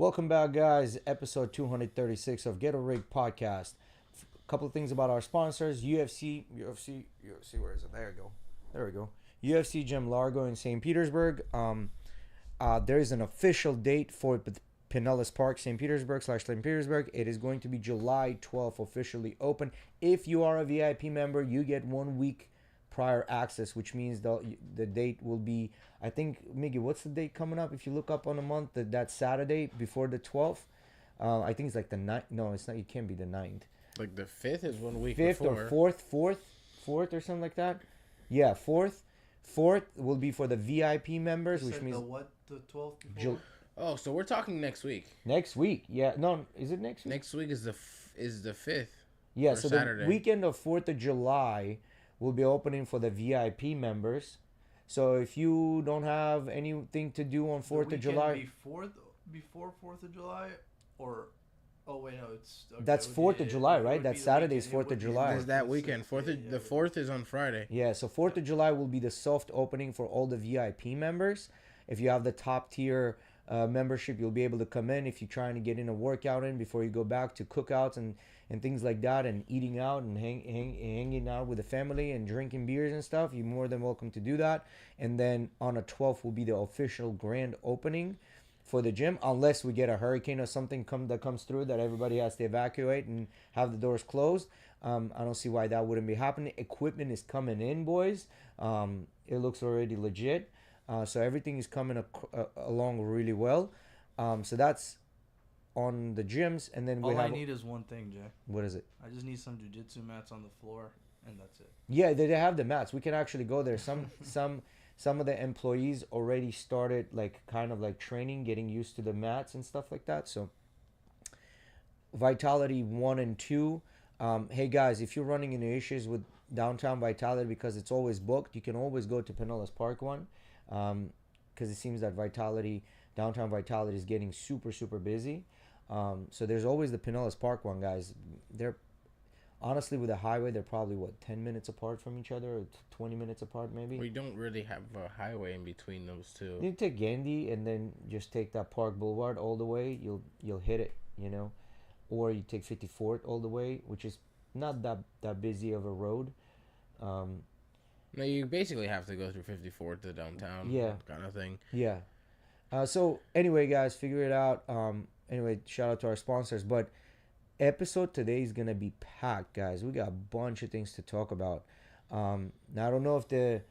Welcome back, guys. Episode 236 of Ghetto Rig podcast. A couple of things about our sponsors: UFC. Where is it? There we go. There we go. UFC Gym Largo in St. Petersburg. There is an official date for Pinellas Park, St. Petersburg/St. Petersburg. It is going to be July 12th, officially open. If you are a VIP member, you get 1 week prior access, which means the date will be, I think, Miggy, what's the date coming up? If you look up on a month, that Saturday before the 12th, I think it's like the 9th. No, it's not. It can't be the 9th. Like the 5th is 1 week 5th before. or 4th or something like that. Yeah, 4th will be for the VIP members, which means the 12th before? Oh, so we're talking next week. Next week. Yeah, no, is it next week? Next week is the 5th. Yeah, or so Saturday. the weekend of 4th of July will be opening for the VIP members. So if you don't have anything to do on 4th of July, before 4th of July, or it's okay, that's 4th of July, right? That Saturday is 4th of July. There's that weekend. The 4th is on Friday. Yeah, so 4th of July will be the soft opening for all the VIP members. If you have the top tier membership, you'll be able to come in if you're trying to get in a workout in before you go back to cookouts and things like that, and eating out and hanging out with the family and drinking beers and stuff. You're more than welcome to do that. And then on the 12th will be the official grand opening for the gym, unless we get a hurricane or something that comes through that everybody has to evacuate and have the doors closed. I don't see why that wouldn't be happening. Equipment is coming in, boys. It looks already legit. So everything is coming along really well. So that's on the gyms, and then all I need is one thing, Jay. What is it? I just need some jiu-jitsu mats on the floor, and that's it. Yeah, they have the mats. We can actually go there. Some of the employees already started kind of training, getting used to the mats and stuff like that. So Vitality 1 and 2. Hey guys, if you're running into issues with downtown Vitality because it's always booked, you can always go to Pinellas Park 1, because it seems that downtown Vitality is getting super, super busy. So there's always the Pinellas Park 1, guys. They're honestly, with the highway, they're probably 10 minutes apart from each other, or 20 minutes apart maybe. We don't really have a highway in between those two. You take Gandhi and then just take that Park Boulevard all the way. You'll hit it, or you take 54th all the way, which is not that busy of a road. No, you basically have to go through 54th to downtown. Yeah, kind of thing. Yeah. So anyway, guys, figure it out. Anyway, shout out to our sponsors. But episode today is gonna be packed, guys. We got a bunch of things to talk about. Now I don't know if the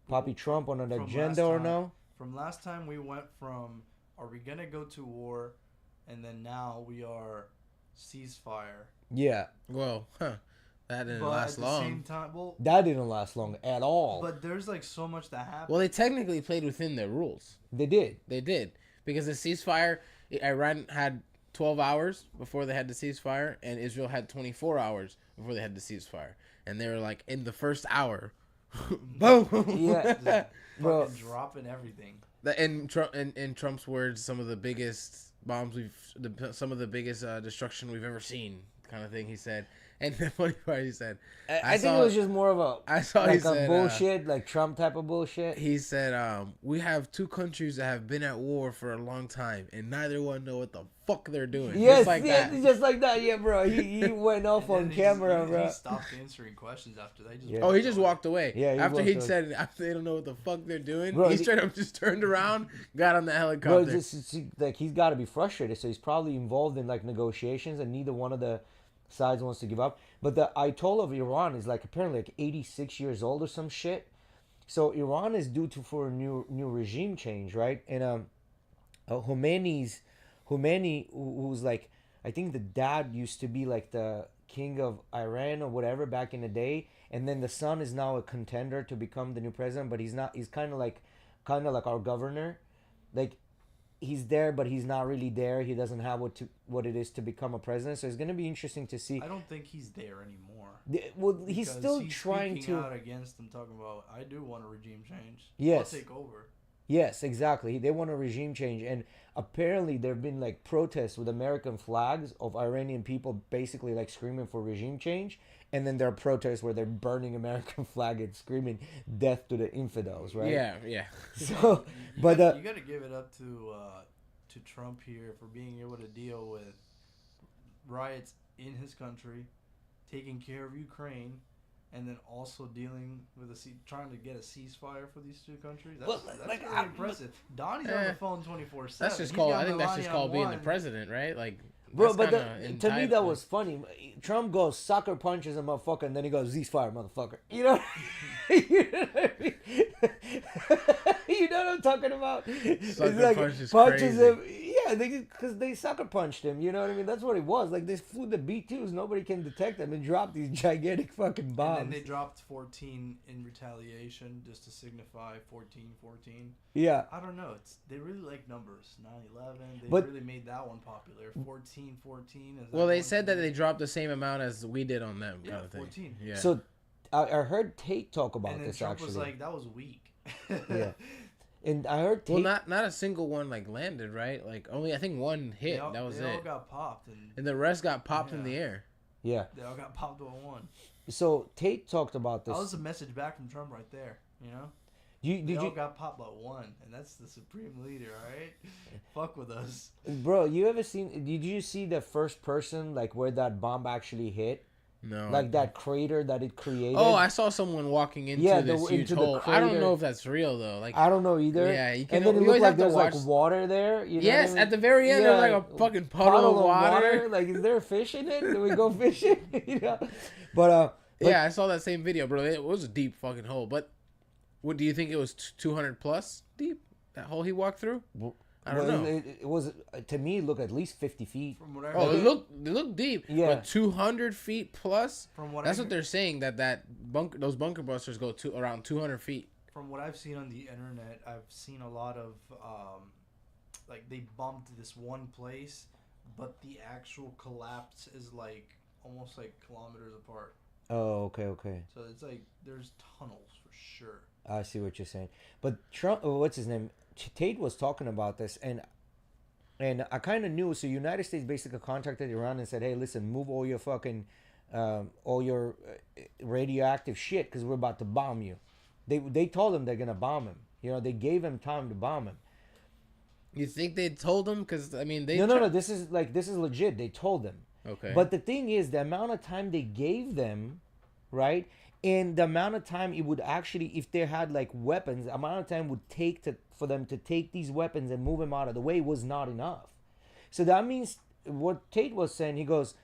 Poppy Trump on an agenda or no. From last time we went from are we gonna go to war, and then now we are ceasefire. Yeah. Well, that didn't but last at long. the same time, That didn't last long at all. But there's so much that happened. Well, they technically played within their rules. They did. They did. Because the ceasefire, Iran had 12 hours before they had the ceasefire, and Israel had 24 hours before they had the ceasefire. And they were in the first hour, boom! Yeah. Bro, dropping everything. In Trump's words, some of the biggest bombs some of the biggest destruction we've ever seen, kind of thing, he said. And the funny part, he said, I think it was just more of a bullshit, Trump type of bullshit. He said, we have two countries that have been at war for a long time, and neither one know what the fuck they're doing. Yes, just like that. Yeah, bro. He went off on camera, bro. He stopped answering questions after that. He just walked away. Yeah, after they don't know what the fuck they're doing, bro, he straight up just turned around, got on the helicopter. Bro, he's got to be frustrated, so he's probably involved in negotiations, and neither one of the sides wants to give up. But the Ayatollah of Iran is apparently 86 years old or some shit. So Iran is due for a new regime change, right? And Khomeini, who's I think the dad used to be the king of Iran or whatever back in the day, and then the son is now a contender to become the new president, but he's not. He's kind of like our governor, he's there, but he's not really there. He doesn't have what it is to become a president. So it's going to be interesting to see. I don't think he's there anymore. Well, he's still trying to out against them, talking about I do want a regime change. Yes, I'll take over. Yes, exactly. They want a regime change, and apparently there have been protests with American flags of Iranian people basically screaming for regime change, and then there are protests where they're burning American flag and screaming death to the infidels, right? Yeah. So, you got to give it up to to Trump here for being able to deal with riots in his country, taking care of Ukraine, and then also dealing with trying to get a ceasefire for these two countries. That's like, really impressive. Donnie's on the phone 24/7. That's just called. I think that's just called being the president, right? Like, bro. But to me, that was funny. Trump goes sucker punches a motherfucker, and then he goes ceasefire, motherfucker. You know, you know what I mean? You know what I'm talking about? Sucker punches him. Yeah, because they sucker punched him. You know what I mean? That's what it was. Like, they flew the B-2s. Nobody can detect them and drop these gigantic fucking bombs. And then they dropped 14 in retaliation just to signify 14-14. Yeah. I don't know. They really like numbers. 9/11. They really made that one popular. 14-14. Well, they said that they dropped the same amount as we did on them. Yeah, kind of 14. Thing. Yeah. So I heard Tate talk about and then this Trump actually. was like, that was weak. Yeah. And I heard Tate... Well, not a single one like landed, right? Like only I think one hit. That was it. They all got popped, and the rest got popped in the air. Yeah. They all got popped on one. So Tate talked about this. That was a message back from Trump right there. You know. They all got popped by one, and that's the supreme leader, all right? Fuck with us, bro. Did you see the first person like where that bomb actually hit? No. Like that crater that it created. Oh, I saw someone walking into this huge hole. I don't know if that's real though. Like I don't know either. Yeah, you can. And then it looked like there's like water there. You know yes, what I mean? at the very end there's like a fucking puddle of water. Like, is there fish in it? Do we go fishing? You know? But yeah, I saw that same video, bro. It was a deep fucking hole. But what do you think it was 200 plus deep? That hole he walked through? I don't know. It was, to me, it looked at least 50 feet. From what I heard, it looked deep. Yeah. But 200 feet plus? From what that's what they're saying, those bunker busters go to around 200 feet. From what I've seen on the internet, I've seen a lot of, like, they bumped this one place, but the actual collapse is, like, almost, like, kilometers apart. Oh, okay. So it's, like, there's tunnels for sure. I see what you're saying. But Trump, what's his name? Tate was talking about this, and I kind of knew. So United States basically contacted Iran and said, "Hey, listen, move all your fucking, all your radioactive shit, because we're about to bomb you." They told him they're gonna bomb him. You know, they gave him time to bomb him. You think they told him? Because I mean, no. This is legit. They told them. Okay. But the thing is, the amount of time they gave them, right? And the amount of time it would actually, if they had like weapons, the amount of time would take for them to take these weapons and move them out of the way was not enough. So that means what Tate was saying, he goes,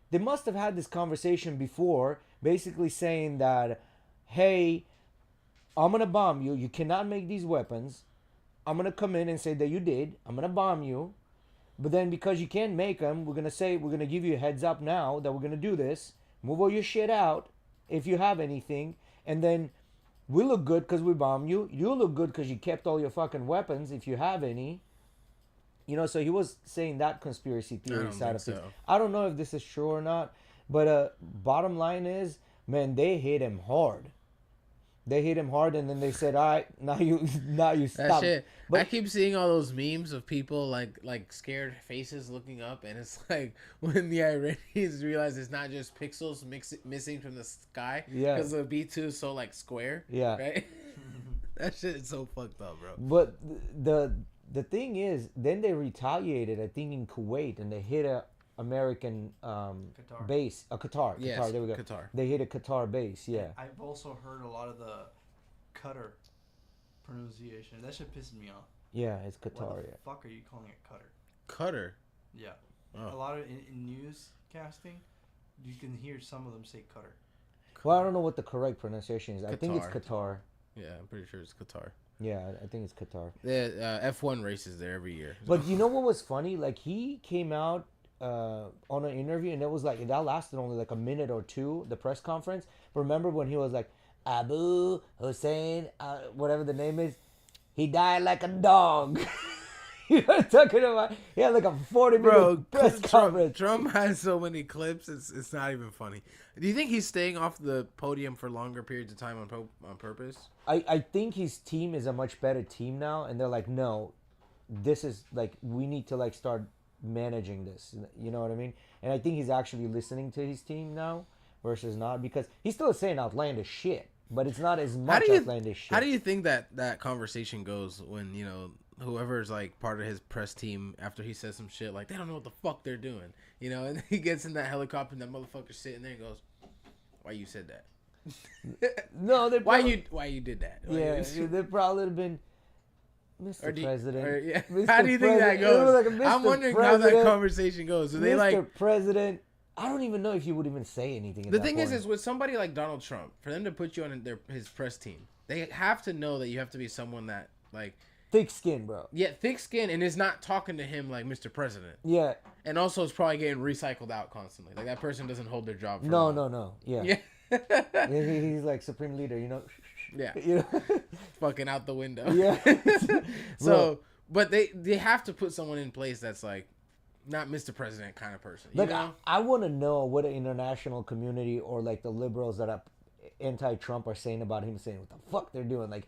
they must have had this conversation before, basically saying that, hey, I'm going to bomb you. You cannot make these weapons. I'm going to come in and say that you did. I'm going to bomb you. But then because you can't make them, we're going to give you a heads up now that we're going to do this. Move all your shit out. If you have anything, and then we look good because we bombed you. You look good because you kept all your fucking weapons, if you have any. You know, so he was saying that conspiracy theory side of things. I don't know if this is true or not, but bottom line is, man, they hit him hard. They hit him hard, and then they said, "All right, now you stop." That shit. But I keep seeing all those memes of people like scared faces looking up, and it's like when the Iranians realize it's not just pixels missing from the sky, yeah, because the B2 is so like square, yeah, right? That shit is so fucked up, bro. But the thing is, then they retaliated. I think in Kuwait, and they hit a American base, Qatar. Yes, Qatar, there we go. Qatar. They hit a Qatar base, yeah. I've also heard a lot of the Qatar pronunciation. That shit pisses me off. Yeah, it's Qatar. Why the yeah. fuck are you calling it Qatar? Qatar. Yeah. Oh. A lot of in newscasting, you can hear some of them say Qatar. Well, I don't know what the correct pronunciation is. Qatar. I think it's Qatar. Yeah, I'm pretty sure it's Qatar. Yeah, I think it's Qatar. The F1 races there every year. But you know what was funny? Like, he came out on an interview, and it was like, that lasted only like a minute or two, the press conference. Remember when he was like, Abu Hussein, whatever the name is, he died like a dog. You know what I'm talking about? He had like a 40-minute press conference. Trump has so many clips, it's not even funny. Do you think he's staying off the podium for longer periods of time on purpose? I think his team is a much better team now, and they're like, no, this is like, we need to like start managing this. You know what I mean? And I think he's actually listening to his team now versus not, because he's still saying outlandish shit, but it's not as much outlandish shit. How do you think that conversation goes when, you know, whoever's like part of his press team after he says some shit like they don't know what the fuck they're doing, you know, and he gets in that helicopter and that motherfucker's sitting there and goes, "Why you said that? No, they why probably, you did that?" yeah, they probably have been Mr. President. yeah. Mr. How do you think that President. It was goes? like a I'm Mr. wondering how that President. conversation goes. Do they Mr. like President. I don't even know if you would even say anything. At the that thing point. is with somebody like Donald Trump, for them to put you on his press team, they have to know that you have to be someone that like thick skin, bro. yeah, thick skin and is not talking to him like Mr. President. Yeah. And also is probably getting recycled out constantly. Like that person doesn't hold their job for No, long. no. Yeah. Yeah. Yeah, he's like supreme leader, you know. Yeah. You know? Fucking out the window. Yeah. So, but they have to put someone in place that's like not Mr. President kind of person. You Like, know? I want to know what the international community or like the liberals that are anti-Trump are saying about him, saying what the fuck they're doing. Like,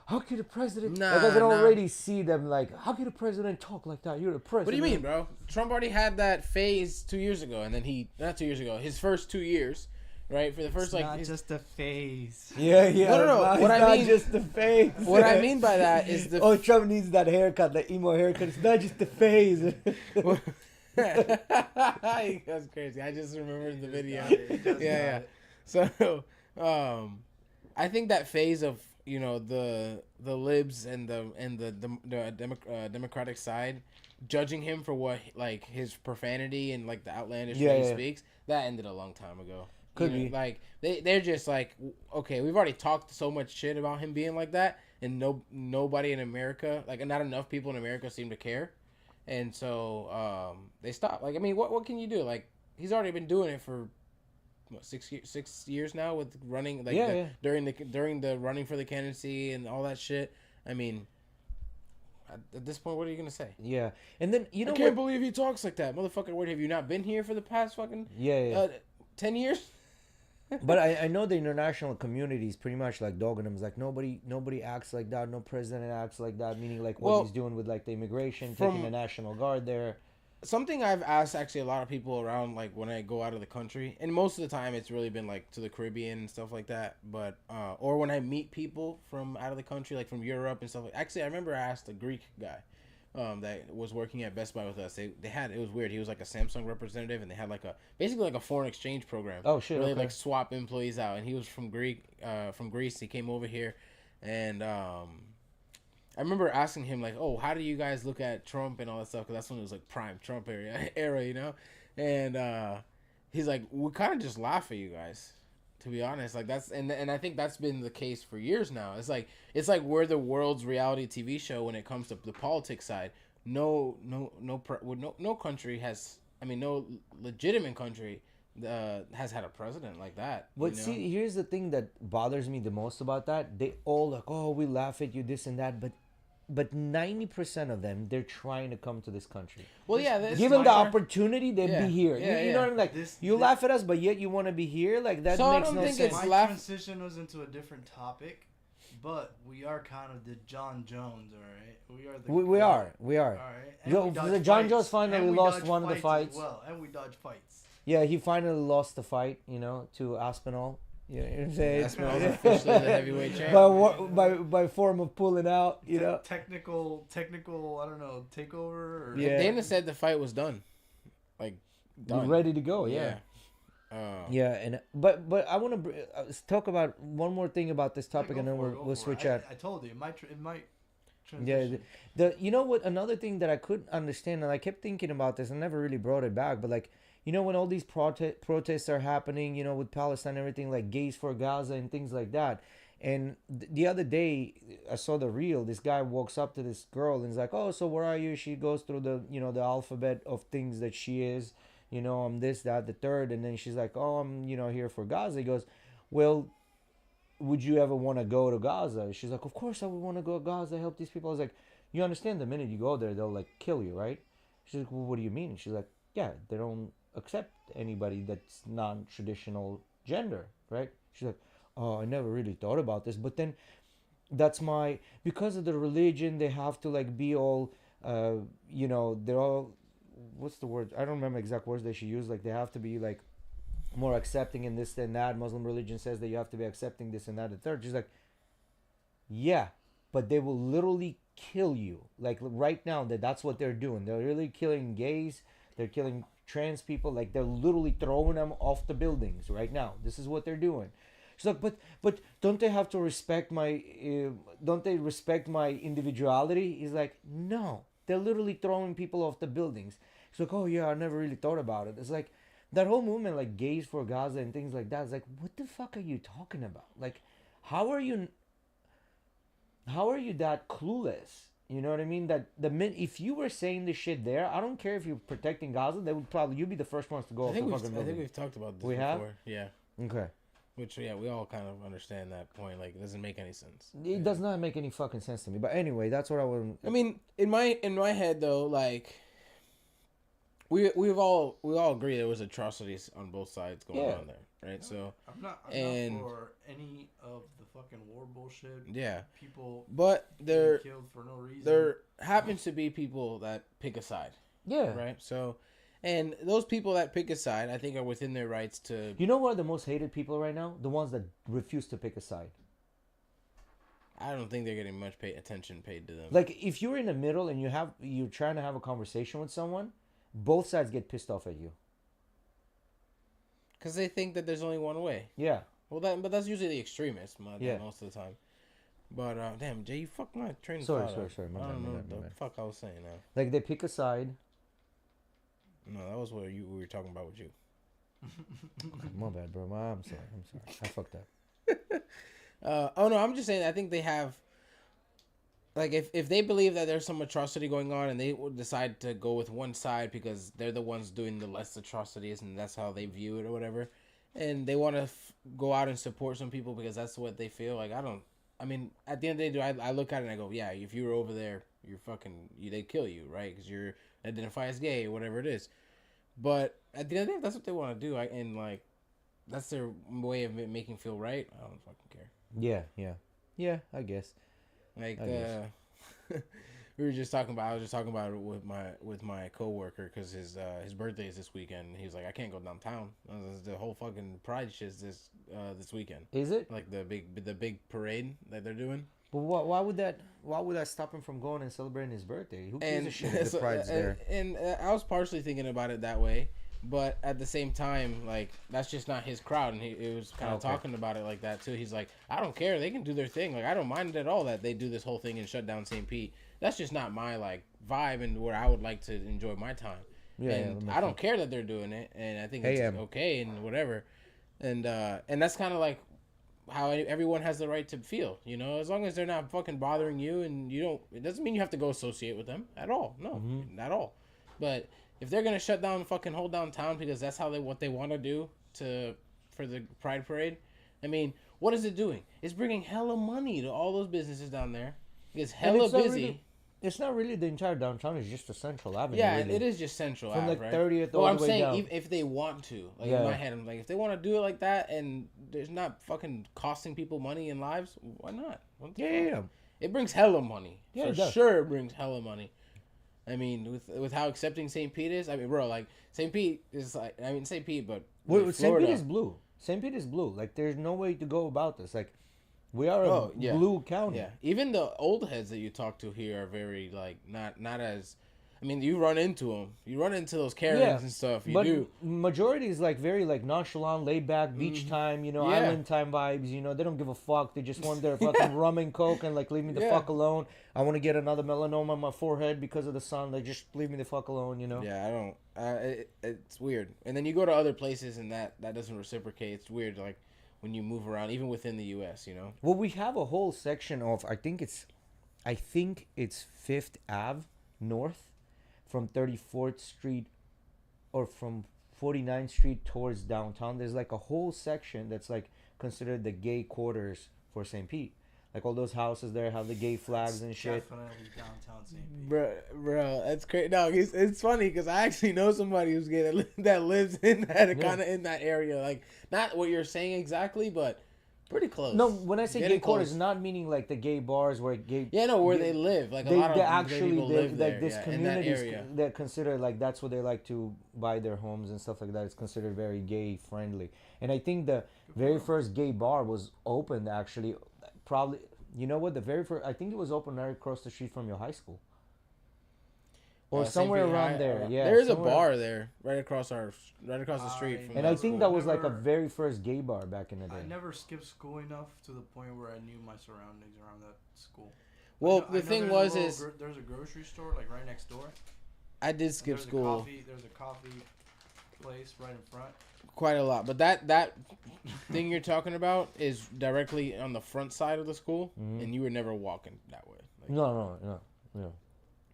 how could a president? Nah, like, I can nah. already see them. Like, how could a president talk like that? You're the president. What do you mean, bro? Trump already had that phase 2 years ago, and then not 2 years ago, his first 2 years, right? For the first Not just a phase. Yeah, yeah. No. It's What I not mean- just the face. What I mean by that is the Oh, Trump needs that haircut, the emo haircut. It's not just the face. That's crazy. I just remembered the video. Yeah. So, I think that phase of the libs and the Democratic side judging him for what like his profanity and like the outlandish way he speaks, that ended a long time ago. Could be. Like they're just like, okay, we've already talked so much shit about him being like that, and nobody in America, like not enough people in America seem to care, and so they stopped. Like, I mean, what can you do? Like, he's already been doing it for what, 6 years now with running, like during the running for the candidacy and all that shit. I mean, at this point, what are you gonna say? Yeah, and then I can't believe he talks like that, motherfucker. What, have you not been here for the past fucking 10 years? But I know the international community is pretty much like dogging him. It's like nobody acts like that. No president acts like that. Meaning like what he's doing with like the immigration, taking the National Guard there. Something I've asked actually a lot of people around, like when I go out of the country, and most of the time it's really been like to the Caribbean and stuff like that. But or when I meet people from out of the country, like from Europe and stuff. Actually, I remember I asked a Greek guy that was working at Best Buy with us. They had, it was weird. He was like a Samsung representative, and they had like basically like a foreign exchange program. Oh shit! Really okay. like swap employees out, and he was from Greece. He came over here, and I remember asking him like, "Oh, how do you guys look at Trump and all that stuff?" Because that's when it was like prime Trump era, you know. And he's like, "We kind of just laugh at you guys." To be honest, like that's and I think that's been the case for years now. It's like we're the world's reality TV show when it comes to the politics side. No country has. I mean, no legitimate country has had a president like that. But see, here's the thing that bothers me the most about that. They all like, oh, we laugh at you, this and that, but 90% of them, they're trying to come to this country. Well, yeah, give them the opportunity, they'd be here. Yeah, you know what I mean? Like, you laugh at us, but yet you want to be here. Like, that So I makes don't no think sense. it's My laugh- transition was into a different topic, but we are kind of the John Jones, all right? We are the. We are. All right. And Yo, we dodge the John fights. Jones finally And we lost dodge one of the fights. as well, and we dodge fights. Yeah, he finally lost the fight, to Aspinall. You know what I'm saying? Aspinall's officially the heavyweight champ. by form of pulling out, Technical, I don't know, takeover? Or Yeah. Dana said the fight was done. Like, done. ready to go. Yeah. Yeah, and but I want to talk about one more thing about this topic, and then we'll switch out. I told you, it might Yeah, transition. the you know what? Another thing that I couldn't understand, and I kept thinking about this, and never really brought it back, but like, when all these protests are happening, with Palestine and everything, like gays for Gaza and things like that. And the other day, I saw the reel. This guy walks up to this girl and is like, "Oh, so where are you?" She goes through the the alphabet of things that she is. I'm this, that, the third, and then she's like, "Oh, I'm here for Gaza." He goes, "Well, would you ever want to go to Gaza?" She's like, "Of course I would want to go to Gaza, help these people." I was like, "You understand the minute you go there, they'll like kill you, right?" She's like, "Well, what do you mean?" She's like, "Yeah, they don't accept anybody that's non-traditional gender, right?" She's like, "Oh, I never really thought about this, but then that's because of the religion, they have to like be all they're all, what's the word, I don't remember exact words that she used, like they have to be like more accepting and this and that. Muslim religion says that you have to be accepting this and that and third." She's like, "Yeah, but they will literally kill you. Like right now, that's what they're doing. They're really killing gays. They're killing trans people. Like they're literally throwing them off the buildings right now. This is what they're doing. She's like, but don't they have to respect my? Don't they respect my individuality? He's like, no. They're literally throwing people off the buildings. He's like, oh yeah, I never really thought about it. It's like that whole movement, like gays for Gaza and things like that. It's like, what the fuck are you talking about? Like, how are you that clueless? You know what I mean? That if you were saying this shit there, I don't care if you're protecting Gaza, they would probably you'd be the first ones to go off the fucking building. I think we've talked about this we before. Have? Yeah. Okay. Which we all kind of understand that point. Like it doesn't make any sense. It does not make any fucking sense to me. But anyway, that's what I would. I mean, in my head though, like we all agree there was atrocities on both sides going on there, right? So I'm not for any of the fucking war bullshit. Yeah, people, but there killed for no reason. There happens to be people that pick a side. Yeah, right. So, and those people that pick a side, I think, are within their rights to. You know what are the most hated people right now? The ones that refuse to pick a side. I don't think they're getting much attention paid to them. Like if you're in the middle and you're trying to have a conversation with someone, both sides get pissed off at you. Because they think that there's only one way. Yeah. Well, but that's usually the extremists most of the time. But damn, Jay, you fucked my train of thought. Sorry. I don't know what the fuck I was saying now. Like they pick a side. No, that was what we were talking about with you. My bad, bro. I'm sorry. I fucked up. Oh no, I'm just saying. I think they have. Like if they believe that there's some atrocity going on and they would decide to go with one side because they're the ones doing the less atrocities and that's how they view it or whatever, and they want to go out and support some people because that's what they feel. Like I mean, at the end of the day, I look at it and I go, yeah, if you were over there, you're fucking, they kill you, right? Because you're identify as gay or whatever it is. But at the end of the day, if that's what they want to do, and like that's their way of making feel right, I don't fucking care. Yeah, I guess. Like we were just talking about. I was just talking about it with my coworker because his birthday is this weekend. He was like, I can't go downtown. The whole fucking pride shit's this weekend. Is it like the big parade that they're doing? But why would that stop him from going and celebrating his birthday? Who gives a shit if the pride's there? And I was partially thinking about it that way, but at the same time, like that's just not his crowd, and he was kind of talking about it like that too. He's like, I don't care, they can do their thing. Like I don't mind at all that they do this whole thing and shut down St. Pete. That's just not my like vibe and where I would like to enjoy my time. Yeah, and I don't care that they're doing it, and I think it's okay and whatever. And that's kind of like how everyone has the right to feel, you know, as long as they're not fucking bothering you and you don't, it doesn't mean you have to go associate with them at all. No, not at all. But if they're gonna shut down, fucking hold down town because that's how what they want to do for the Pride Parade, I mean, what is it doing? It's bringing hella money to all those businesses down there. It's hella busy. It's not really the entire downtown. It's just the Central Avenue. Yeah, really. It is just Central from Ave, like right? 30th all the way down. I'm saying if they want to, like in my head, I'm like, if they want to do it like that and there's not fucking costing people money and lives, why not? Yeah. It brings hella money. Yeah, for sure. It brings hella money. I mean, with how accepting St. Pete is, I mean, bro, like St. Pete is like, I mean, St. Pete, but St. Pete is blue. St. Pete is blue. Like, there's no way to go about this. Like, we are a blue county. Yeah. Even the old heads that you talk to here are very like not as. I mean, you run into them. You run into those Karens and stuff. You do. Majority is like very like nonchalant, laid back, beach time. You know, island time vibes. You know, they don't give a fuck. They just want their fucking rum and coke and like leave me the fuck alone. I want to get another melanoma on my forehead because of the sun. Like just leave me the fuck alone. You know. Yeah, I don't. It's weird. And then you go to other places and that doesn't reciprocate. It's weird. Like when you move around, even within the U.S., you know. Well, we have a whole section of I think it's Fifth Ave North. From 34th Street or from 49th Street towards downtown, there's like a whole section that's like considered the gay quarters for St. Pete. Like all those houses there have the gay flags and shit. Definitely downtown St. Pete. Bro, that's crazy. No, it's funny because I actually know somebody who's gay that lives in that kind of in that area. Like not what you're saying exactly, but pretty close. No, when I say gay quarters, not meaning like the gay bars where gay. Yeah, no, where they live. Like a lot of actually people live there. Like this communities that consider like that's where they like to buy their homes and stuff like that. It's considered very gay friendly. And I think the very first gay bar was opened actually probably You know what? The very first, I think it was open right across the street from your high school, or St. somewhere Pete around High, there. Yeah, there is a somewhere. bar there, right across the street from. And I that think school. that was like a Never- very first gay bar back in the day. I never skipped school enough to the point where I knew my surroundings around that school. Well, I know the thing there's was a little is there's a grocery store like right next door. I did skip There's school There's a coffee place right in front. quite a lot, but that thing you're talking about is directly on the front side of the school, and you were never walking that way. Like, No.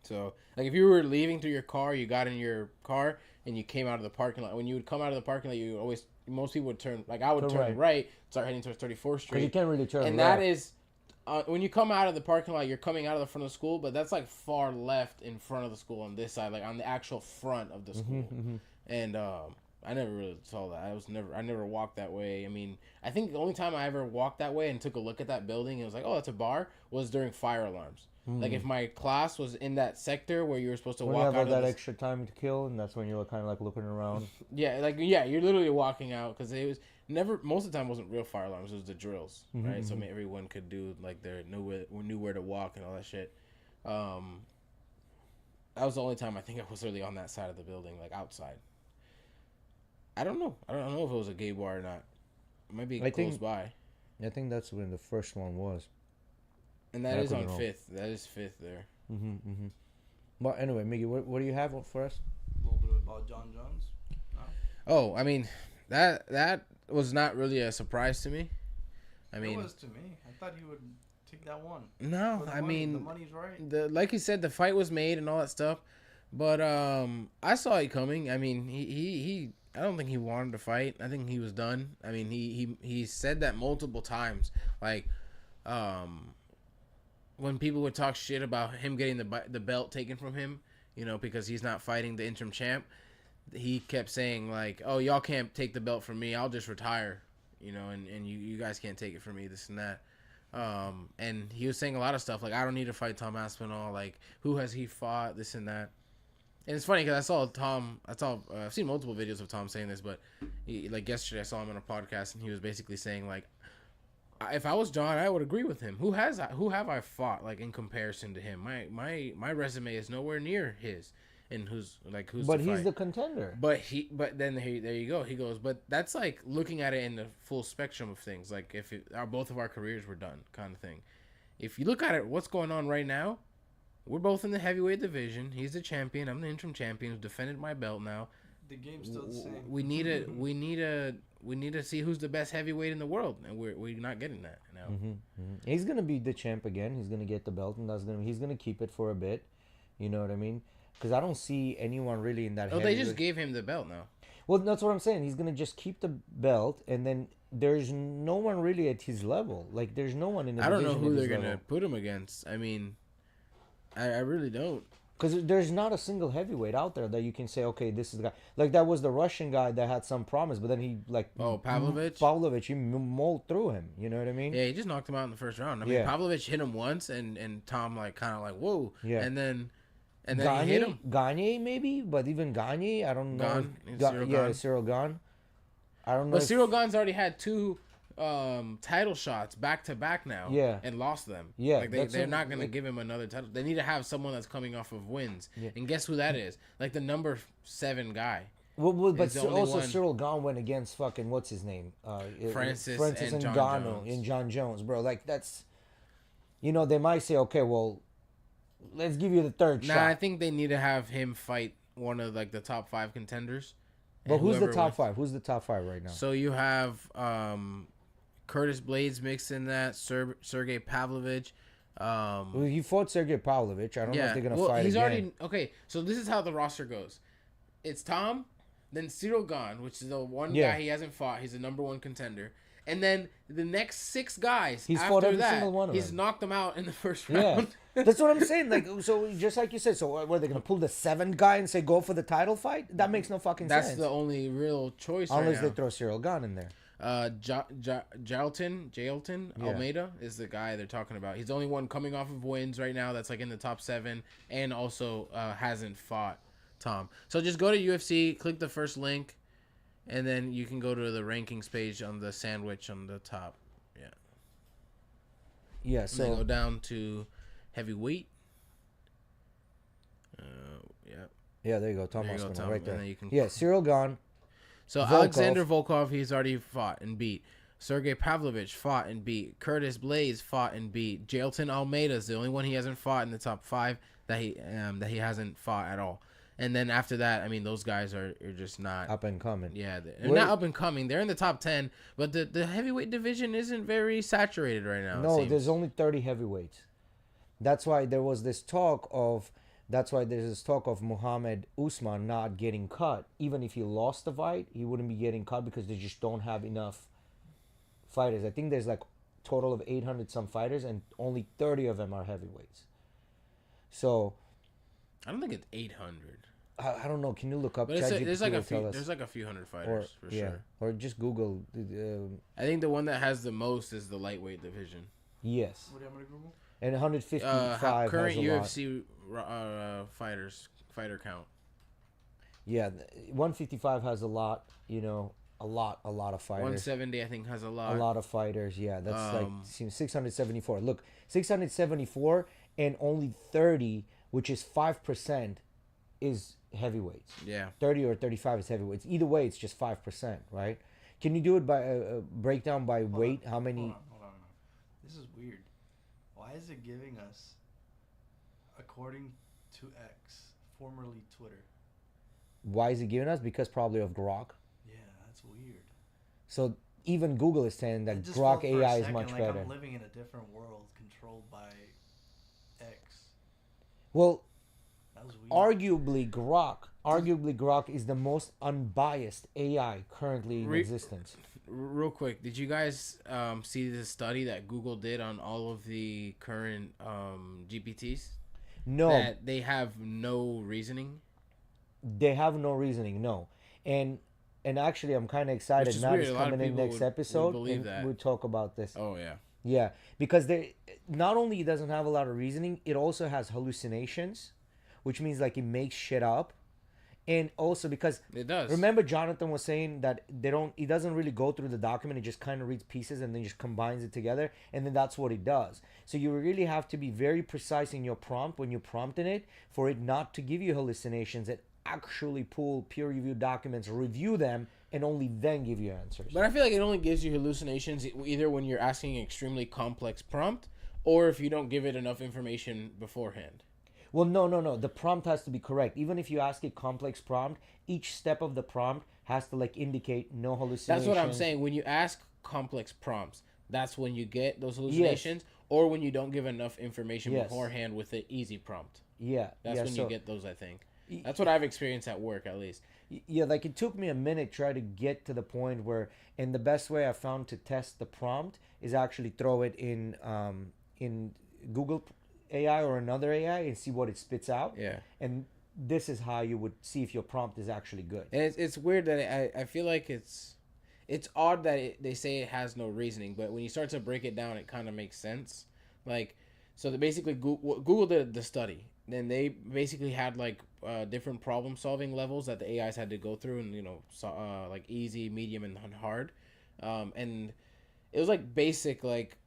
So, like, if you were leaving through your car, you got in your car and you came out of the parking lot. When you would come out of the parking lot, you would always, most people would turn, like, I would turn right, start heading towards 34th Because Street. you can't really turn And left. that is, when you come out of the parking lot, you're coming out of the front of the school, but that's like far left in front of the school on this side, like on the actual front of the school. And I never really saw that. I never walked that way. I mean, I think the only time I ever walked that way and took a look at that building and was like, oh, that's a bar, was during fire alarms. Like if my class was in that sector where you were supposed to when walk you have out all of that the, extra time to kill, and that's when you're kind of like looking around. yeah, you're literally walking out because it was never, most of the time wasn't real fire alarms, it was the drills, right? So everyone could do like knew where to walk and all that shit. That was the only time I think I was really on that side of the building, like outside. I don't know if it was a gay bar or not. It might be close by. I think that's when the first one was. And that I is could on be wrong. 5th. That is 5th there. But anyway, Miggy, what do you have for us? A little bit about John Jones. Oh, I mean, that was not really a surprise to me. I It mean, was to me. I thought he would take that one. no, For the I money. mean, the money's right. like you said, the fight was made and all that stuff, but I saw it coming. I mean, he I don't think he wanted to fight. I think he was done. I mean, he said that multiple times, like when people would talk shit about him getting the belt taken from him, you know, because he's not fighting the interim champ, he kept saying like, oh, y'all can't take the belt from me, I'll just retire, you know, and you guys can't take it from me, this and that. And he was saying a lot of stuff like, I don't need to fight Tom Aspinall, like, who has he fought, this and that. And it's funny because I've seen multiple videos of Tom saying this, but like yesterday I saw him on a podcast and he was basically saying like, if I was John, I would agree with him. Who have I fought like in comparison to him? My resume is nowhere near his, and who's. But to he's fight? the contender. But then there you go. He goes, but that's like looking at it in the full spectrum of things. Like if both of our careers were done, kind of thing. If you look at it, what's going on right now? We're both in the heavyweight division. He's the champion. I'm the interim champion who's defended my belt now. The game's still the same. We need to see who's the best heavyweight in the world, and we're not getting that now. He's gonna be the champ again. He's gonna get the belt, and he's gonna keep it for a bit. You know what I mean? Because I don't see anyone really in that. Oh, they just gave him the belt now. Well, that's what I'm saying. He's gonna just keep the belt, and then there's no one really at his level. Like there's no one in the. I don't know division who at they're his gonna level. put him against. I mean, I really don't. Because there's not a single heavyweight out there that you can say, okay, this is the guy. Like that was the Russian guy that had some promise, but then he like Pavlovich? he mauled through him. You know what I mean? Yeah, he just knocked him out in the first round. I mean, Pavlovich hit him once, and Tom like kind of like whoa, Yeah. and then Gagne, he hit him. Gagne maybe, but even Gagne, I don't know. Cyril Gane. I don't know. But Cyril Gane's already had two title shots back to back now. Yeah. And lost them. Yeah, Like they're not gonna give him another title. They need to have someone that's coming off of wins. Yeah. And guess who that is? Like the number 7 guy. Well, but He's the only also one. Cyril Gane went against fucking what's his name? Francis and John Ngannou Jones. and John Jones, bro. Like that's, you know, they might say, okay, well, let's give you the third shot. I think they need to have him fight one of like the top 5 contenders. But who's the whoever top wins- 5? Who's the top 5 right now? So you have Curtis Blades mixed in that, Sergey Pavlovich. Well, he fought Sergey Pavlovich. I don't know if they're gonna fight he's again. already okay. So this is how the roster goes. It's Tom, then Cyril Gane, which is the one guy he hasn't fought. He's the number 1 contender. And then the next 6 guys He's after fought every that, single one of he's them. knocked them out in the first Yeah, round. that's what I'm saying. Like, so just like you said, so what are they gonna pull the 7th guy and say go for the title fight? That makes no fucking That's sense. the only real choice Unless right they now. throw Cyril Gane in there. Jailton Yeah. Almeida is the guy they're talking about. He's the only one coming off of wins right now that's like in the top 7 and also hasn't fought Tom. So just go to UFC, click the first link, and then you can go to the rankings page on the sandwich on the top. Yeah. Yeah. And then go So down to heavyweight. Yeah. yeah, there you go. Tom There you go, Aspinall Tom. right And there. then you can. Yeah, Cyril gone. So Volkov. Alexander Volkov, he's already fought and beat. Sergey Pavlovich fought and beat. Curtis Blaze fought and beat. Jailton Almeida is the only one he hasn't fought in the top 5 that he hasn't fought at all. And then after that, I mean, those guys are just not Up and coming. Yeah, they're not up and coming. They're in the top 10, but the heavyweight division isn't very saturated right now. No, there's only 30 heavyweights. That's why there was this talk of. That's why there's this talk of Muhammad Usman not getting cut. Even if he lost the fight, he wouldn't be getting cut because they just don't have enough fighters. I think there's like total of 800 some fighters, and only 30 of them are heavyweights. So I don't think it's 800. I don't know. Can you look up? But there's like a few hundred or fighters for sure. or just Google. I think the one that has the most is the lightweight division. Yes, What am I gonna Google? and 155 current has a lot. UFC fighter count. Yeah, 155 has a lot. You know, a lot of fighters. 170 I think has a lot. A lot of fighters. Yeah, that's like Um, seems 674. Look, 674 and only 30, which is 5%, is heavyweights. Yeah. 30 or 35 is heavyweights. Either way, it's just 5%, right? Can you do it by breakdown by weight? How many? Hold on. This is weird. Why is it giving us, according to X, formerly Twitter? Why is it giving us? Because probably of Grok. Yeah, that's weird. So even Google is saying that It just Grok felt for a AI is second much like better. I'm living in a different world controlled by X. Well, That was weird. arguably Grok is the most unbiased AI currently in existence. Real quick, did you guys see the study that Google did on all of the current GPTs? No, That they have no reasoning. they have no reasoning. No, and actually, I'm kind of excited. Which is Matt weird. is A lot of coming in people next would episode, believe and that. we'll talk about this. Oh yeah. Yeah, because they not only it doesn't have a lot of reasoning, it also has hallucinations, which means like it makes shit up, and also because It does. remember Jonathan was saying that it doesn't really go through the document, it just kind of reads pieces and then just combines it together, and then that's what it does. So you really have to be very precise in your prompt when you're prompting it for it not to give you hallucinations and actually pull peer-reviewed documents, review them, and only then give you answers. But I feel like it only gives you hallucinations either when you're asking an extremely complex prompt or if you don't give it enough information beforehand. Well, no. The prompt has to be correct. Even if you ask a complex prompt, each step of the prompt has to like indicate no hallucinations. That's what I'm saying. When you ask complex prompts, that's when you get those hallucinations, or when you don't give enough information Yes. beforehand with an easy prompt. Yeah. That's yeah, when so, you get those, I think. That's what I've experienced at work, at least. Yeah, like it took me a minute to try to get to the point where, and the best way I found to test the prompt is actually throw it in Google AI or another AI and see what it spits out. Yeah. And this is how you would see if your prompt is actually good. And it's weird that I feel like it's odd that they say it has no reasoning, but when you start to break it down, it kind of makes sense. Like, so that basically Google did the study. Then they basically had like different problem solving levels that the AIs had to go through, and like easy, medium, and hard. And it was like basic, like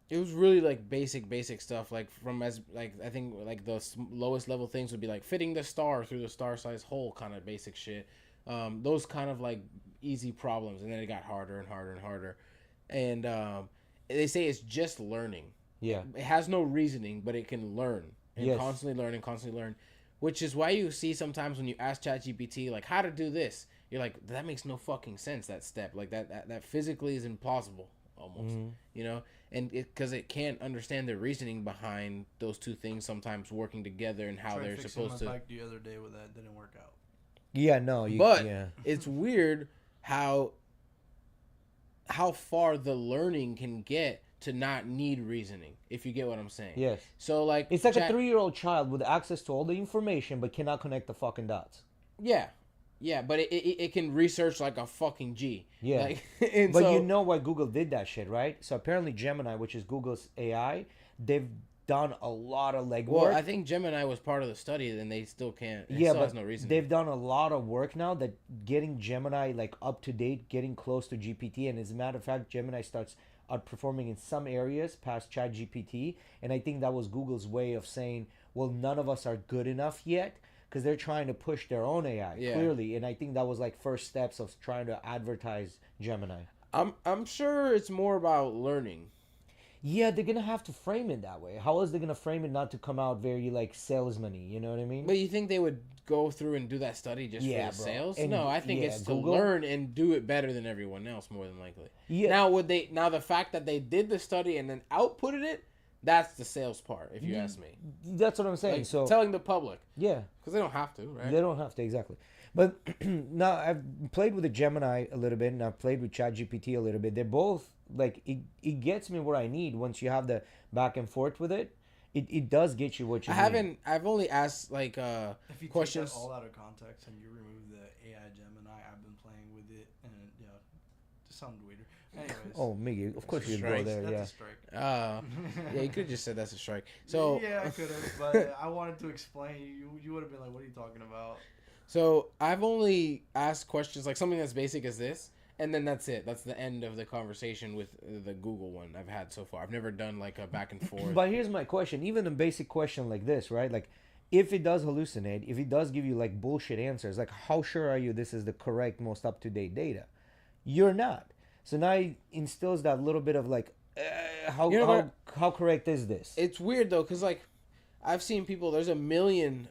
it was really like basic stuff. Like from as like I think like the lowest level things would be like fitting the star through the star size hole, kind of basic shit. Those kind of like easy problems, and then it got harder and harder and harder. And they say it's just learning. Yeah. It has no reasoning, but it can learn and Yes. constantly learn. Which is why you see sometimes when you ask ChatGPT like how to do this, you're like, that makes no fucking sense. That step, like that physically is implausible almost. You know, and because it can't understand the reasoning behind those two things sometimes working together and how they're supposed to. My bike the other day with that didn't work out. Yeah, no. But yeah. it's weird how far the learning can get to not need reasoning, if you get what I'm saying. Yes. So like It's like a 3-year-old child with access to all the information but cannot connect the fucking dots. Yeah, but it can research like a fucking G. Yeah. Like, and But so, you know why Google did that shit, right? So apparently Gemini, which is Google's AI, they've done a lot of legwork. well, I think Gemini was part of the study, and they still can't. It still but has no reason. they've done a lot of work now that getting Gemini like up to date, getting close to GPT, and as a matter of fact, Gemini starts outperforming in some areas past ChatGPT, and I think that was Google's way of saying, well, none of us are good enough yet, because they're trying to push their own AI clearly, and I think that was like first steps of trying to advertise Gemini. I'm sure it's more about learning. Yeah, they're gonna have to frame it that way. How else they gonna frame it not to come out very like salesman-y? You know what I mean? But you think they would go through and do that study just Yeah, for the bro. sales? And No, I think yeah, it's to Google? learn and do it better than everyone else, more than likely. Yeah. Now, would they? Now, the fact that they did the study and then outputted it, that's the sales part, if you ask me. That's what I'm saying. Like, So telling the public, yeah, because they don't have to, right? they don't have to exactly. But now I've played with the Gemini a little bit, and I've played with ChatGPT a little bit. They're both like it gets me where I need once you have the back and forth with it. It does get you what you need. I've only asked like If you questions. take that all out of context and you remove the AI Gemini, I've been playing with it, and you know, just sounded weirder. Anyways. Oh, Miggy, of course a you'd go strike. there. That's Yeah. a strike. Yeah, you could have just said that's a strike. So yeah, I could have, but I wanted to explain. You would have been like, "What are you talking about?" So I've only asked questions like something as basic as this, and then that's it. That's the end of the conversation with the Google one I've had so far. I've never done like a back and forth. But here's my question. Even a basic question like this, right? Like, if it does hallucinate, if it does give you like bullshit answers, like how sure are you this is the correct, most up-to-date data? You're not. So now it instills that little bit of like, how correct is this? It's weird though, because like I've seen people. There's not a million,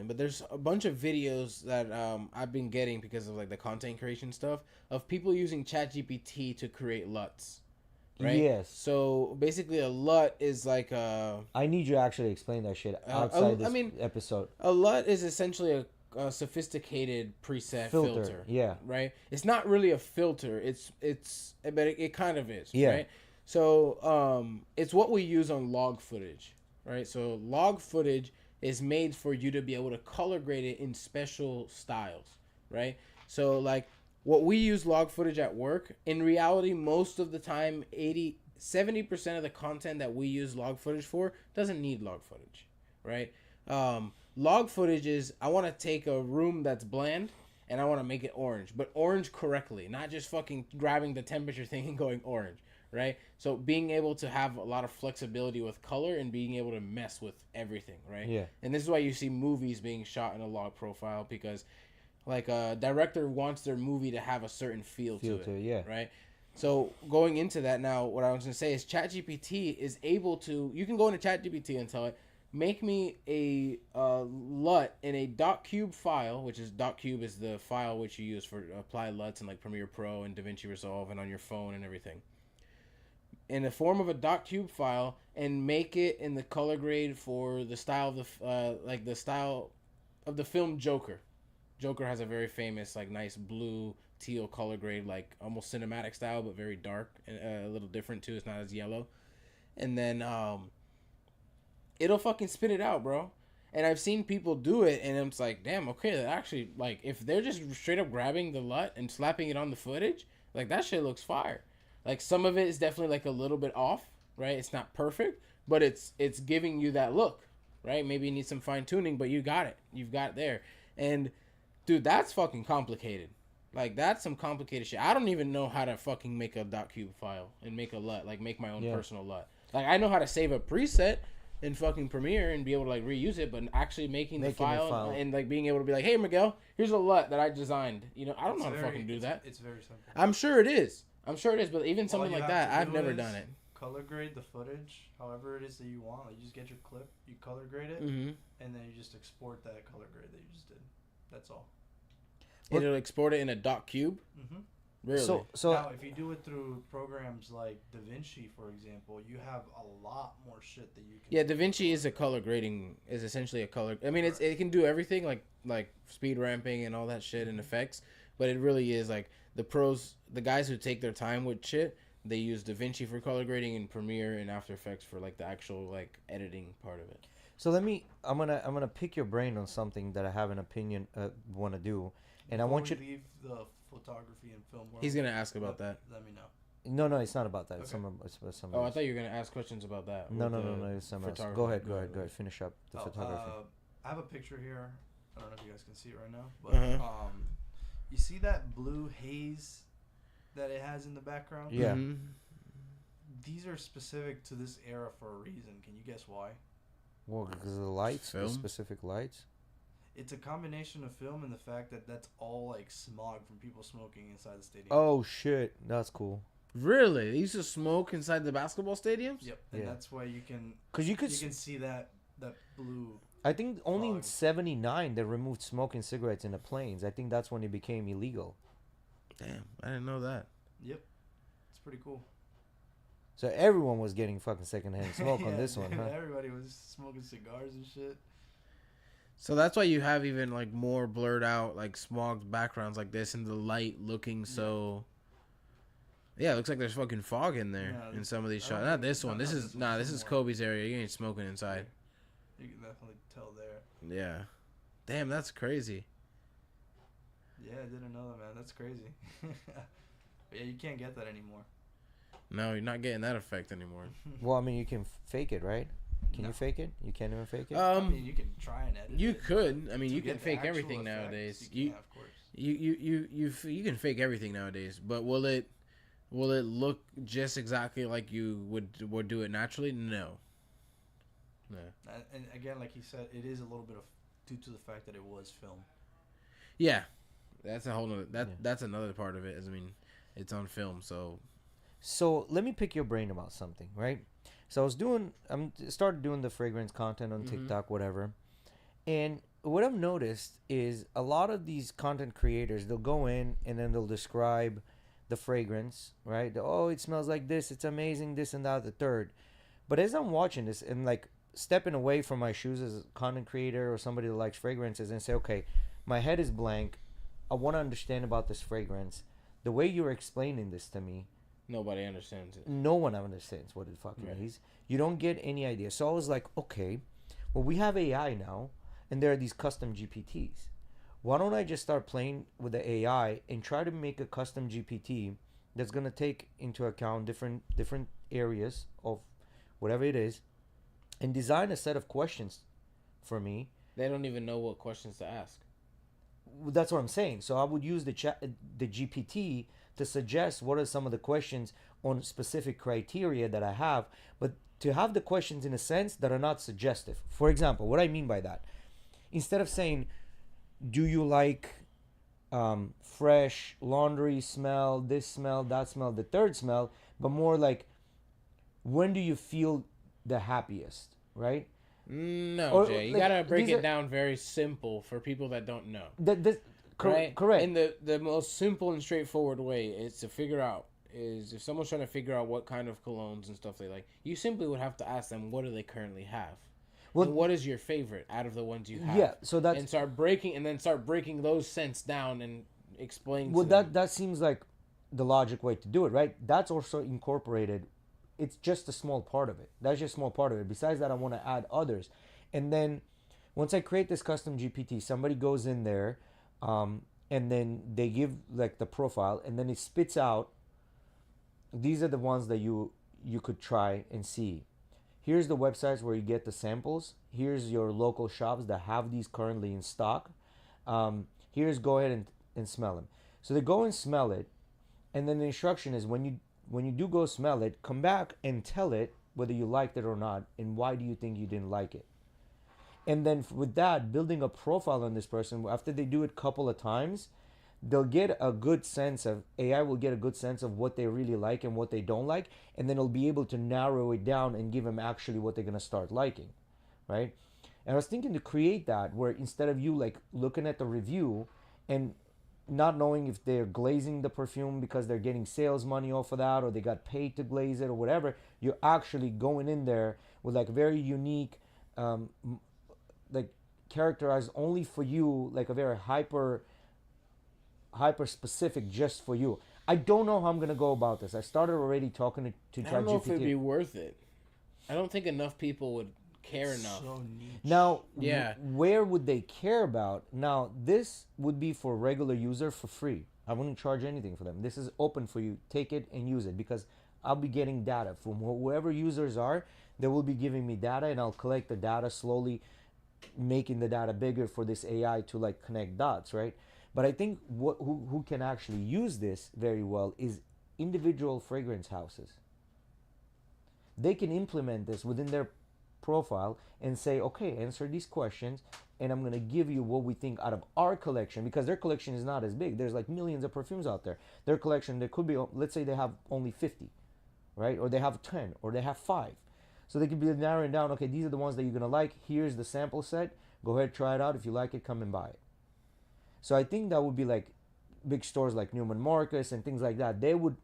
but there's a bunch of videos that I've been getting because of like the content creation stuff of people using ChatGPT to create LUTs. Right? Yes. So basically, a LUT is like a. I need you to actually explain that shit outside this episode. A LUT is essentially a sophisticated preset filter. Yeah. Right. It's not really a filter. But it kind of is. Yeah. Right. So it's what we use on log footage. Right, so log footage is made for you to be able to color grade it in special styles, right? So like what we use log footage at work, in reality, most of the time, 70% of the content that we use log footage for doesn't need log footage, right? Log footage is, I want to take a room that's bland and I want to make it orange, but orange correctly, not just fucking grabbing the temperature thing and going orange. Right, so being able to have a lot of flexibility with color and being able to mess with everything, right? Yeah. And this is why you see movies being shot in a log profile, because like a director wants their movie to have a certain feel to it, yeah. right? So going into that now, what I was gonna say is ChatGPT is able to. You can go into ChatGPT and tell it, make me a LUT in a .cube file, which is .cube is the file which you use for apply LUTs in like Premiere Pro and DaVinci Resolve and on your phone and everything, in the form of a .cube file, and make it in the color grade for the style of the style of the film Joker. Joker has a very famous like nice blue teal color grade, like almost cinematic style, but very dark and a little different too. It's not as yellow, and then it'll fucking spit it out, bro. And I've seen people do it, and it's like, damn, okay, that actually, like, if they're just straight up grabbing the LUT and slapping it on the footage, like that shit looks fire. Like some of it is definitely like a little bit off, right? It's not perfect, but it's giving you that look, right? Maybe you need some fine tuning, but you got it. You've got it there. And dude, that's fucking complicated. Like that's some complicated shit. I don't even know how to fucking make a .cube file and make a LUT, like make my own personal LUT. Like I know how to save a preset in fucking Premiere and be able to like reuse it, but actually making the file and like being able to be like, hey Miguel, here's a LUT that I designed. You know, I don't know how to fucking do that. It's very simple. I'm sure it is, but even something like that, I've never done it. Color grade the footage, however it is that you want. Like you just get your clip, you color grade it, Mm-hmm. and then you just export that color grade that you just did. That's all. And it'll export it in a .cube. Mm-hmm. Really? So now, if you do it through programs like DaVinci, for example, you have a lot more shit that you can. Yeah, DaVinci is a color grading. Is essentially a color. I mean, it can do everything like speed ramping and all that shit and effects, but it really is like the pros, the guys who take their time with shit. They use DaVinci for color grading and Premiere and After Effects for like the actual like editing part of it. So I'm gonna pick your brain on something that I have an opinion want to do, and Before I want you. leave the photography and film world. He's gonna ask about that. Let me know. No, it's not about that. Okay. It's some Oh, I thought you were gonna ask questions about that. No, it's something else. Go ahead. Finish up the photography. I have a picture here. I don't know if you guys can see it right now, but you see that blue haze that it has in the background? Yeah. Mm-hmm. these are specific to this era for a reason. Can you guess why? Well, because of the lights, the Film? specific lights. It's a combination of film and the fact that that's all like smog from people smoking inside the stadium. Oh shit, that's cool. Really? They used to smoke inside the basketball stadiums? Yep, and Yeah. that's why you can Cause you could. see that blue. I think only in fog. '79 they removed smoking cigarettes in the planes. I think that's when it became illegal. Damn, I didn't know that. Yep, it's pretty cool. So everyone was getting fucking secondhand smoke on Yeah, this one, dude, huh? Everybody was smoking cigars and shit. So that's why you have even like more blurred out, like smogged backgrounds like this, and the light looking so. Yeah, it looks like there's fucking fog in there Yeah, in some of these I don't shots. Not think- this one. not This this is one, This is some more. Kobe's area. You ain't smoking inside. You can definitely tell there. Yeah. Damn, that's crazy. Yeah, I didn't know that, man. That's crazy. But yeah, you can't get that anymore. No, you're not getting that effect anymore. Well, I mean, you can fake it, right? Can No. you fake it? You can't even fake it. I mean, you can try and edit. You it, could. I mean, to you can get the fake actual everything effects, nowadays. You can, of course. You can fake everything nowadays. But will it look just exactly like you would do it naturally? No. No. And again, like he said, it is a little bit of due to the fact that it was film. Yeah. That's a whole nother, Yeah. that's another part of it. I mean, it's on film, so So let me pick your brain about something, right? So I started doing the fragrance content on Mhm. TikTok, whatever. And what I've noticed is a lot of these content creators, they'll go in and then they'll describe the fragrance, right? Oh, it smells like this, it's amazing, this and that, the third. But as I'm watching this and like stepping away from my shoes as a content creator or somebody that likes fragrances and say, okay, my head is blank. I want to understand about this fragrance. The way you're explaining this to me, nobody understands it. no one understands what it fucking Right. is. You don't get any idea. So I was like, okay, well, we have AI now, and there are these custom GPTs. Why don't I just start playing with the AI and try to make a custom GPT that's gonna take into account different areas of whatever it is, and design a set of questions for me. They don't even know what questions to ask. That's what I'm saying. So I would use the GPT to suggest what are some of the questions on specific criteria that I have, but to have the questions in a sense that are not suggestive. For example, what I mean by that, instead of saying, do you like fresh laundry smell, this smell, that smell, the third smell, but more like, when do you feel the happiest, right? No, Or, Jay, you like, gotta break these it are- down very simple for people that don't know. Correct. And the most simple and straightforward way is to figure out is if someone's trying to figure out what kind of colognes and stuff they like, you simply would have to ask them what do they currently have. Well, And what is your favorite out of the ones you have? yeah. So that's And start breaking those scents down and explain. well, to them. that seems like the logic way to do it, right? That's also incorporated. It's just a small part of it. That's just a small part of it. Besides that, I want to add others. And then once I create this custom GPT, somebody goes in there, and then they give like the profile, and then it spits out. These are the ones that you could try and see. Here's the websites where you get the samples. Here's your local shops that have these currently in stock. Here's go ahead and smell them. So they go and smell it, and then the instruction is when you do go smell it, come back and tell it whether you liked it or not, and why do you think you didn't like it. And then with that, building a profile on this person, after they do it a couple of times, they'll get a good sense of, AI will get a good sense of what they really like and what they don't like, and then it'll be able to narrow it down and give them actually what they're going to start liking, right? And I was thinking to create that where instead of you like looking at the review and not knowing if they're glazing the perfume because they're getting sales money off of that or they got paid to glaze it or whatever, you're actually going in there with like very unique, like characterized only for you, like a very hyper specific just for you. I don't know how I'm gonna go about this. I started already talking to I don't know if it'd be ChatGPT. worth it. I don't think enough people would care enough. So niche. Now, Yeah. where would they care about? Now, this would be for regular user for free. I wouldn't charge anything for them. This is open for you. Take it and use it because I'll be getting data from whoever users are. They will be giving me data, and I'll collect the data slowly, making the data bigger for this AI to like connect dots, right? But I think who can actually use this very well is individual fragrance houses. they can implement this within their profile and say, okay, answer these questions, and I'm gonna give you what we think out of our collection, because their collection is not as big. There's like millions of perfumes out there. Their collection, there could be, let's say they have only 50, right? Or they have 10, or they have 5. So they could be narrowing down, okay, these are the ones that you're gonna like. Here's the sample set. Go ahead, try it out. If you like it, come and buy it. So I think that would be like big stores like Neiman Marcus and things like that. They would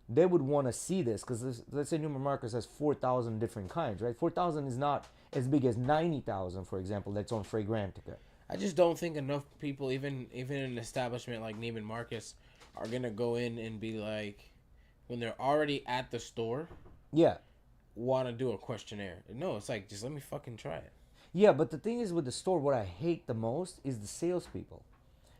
want to see this, because let's say Neiman Marcus has 4,000 different kinds, right? 4,000 is not as big as 90,000, for example, that's on Fragrantica. I just don't think enough people, even in an establishment like Neiman Marcus, are gonna go in and be like, when they're already at the store, Yeah. want to do a questionnaire. No, it's like, just let me fucking try it. Yeah, but the thing is with the store, what I hate the most is the salespeople.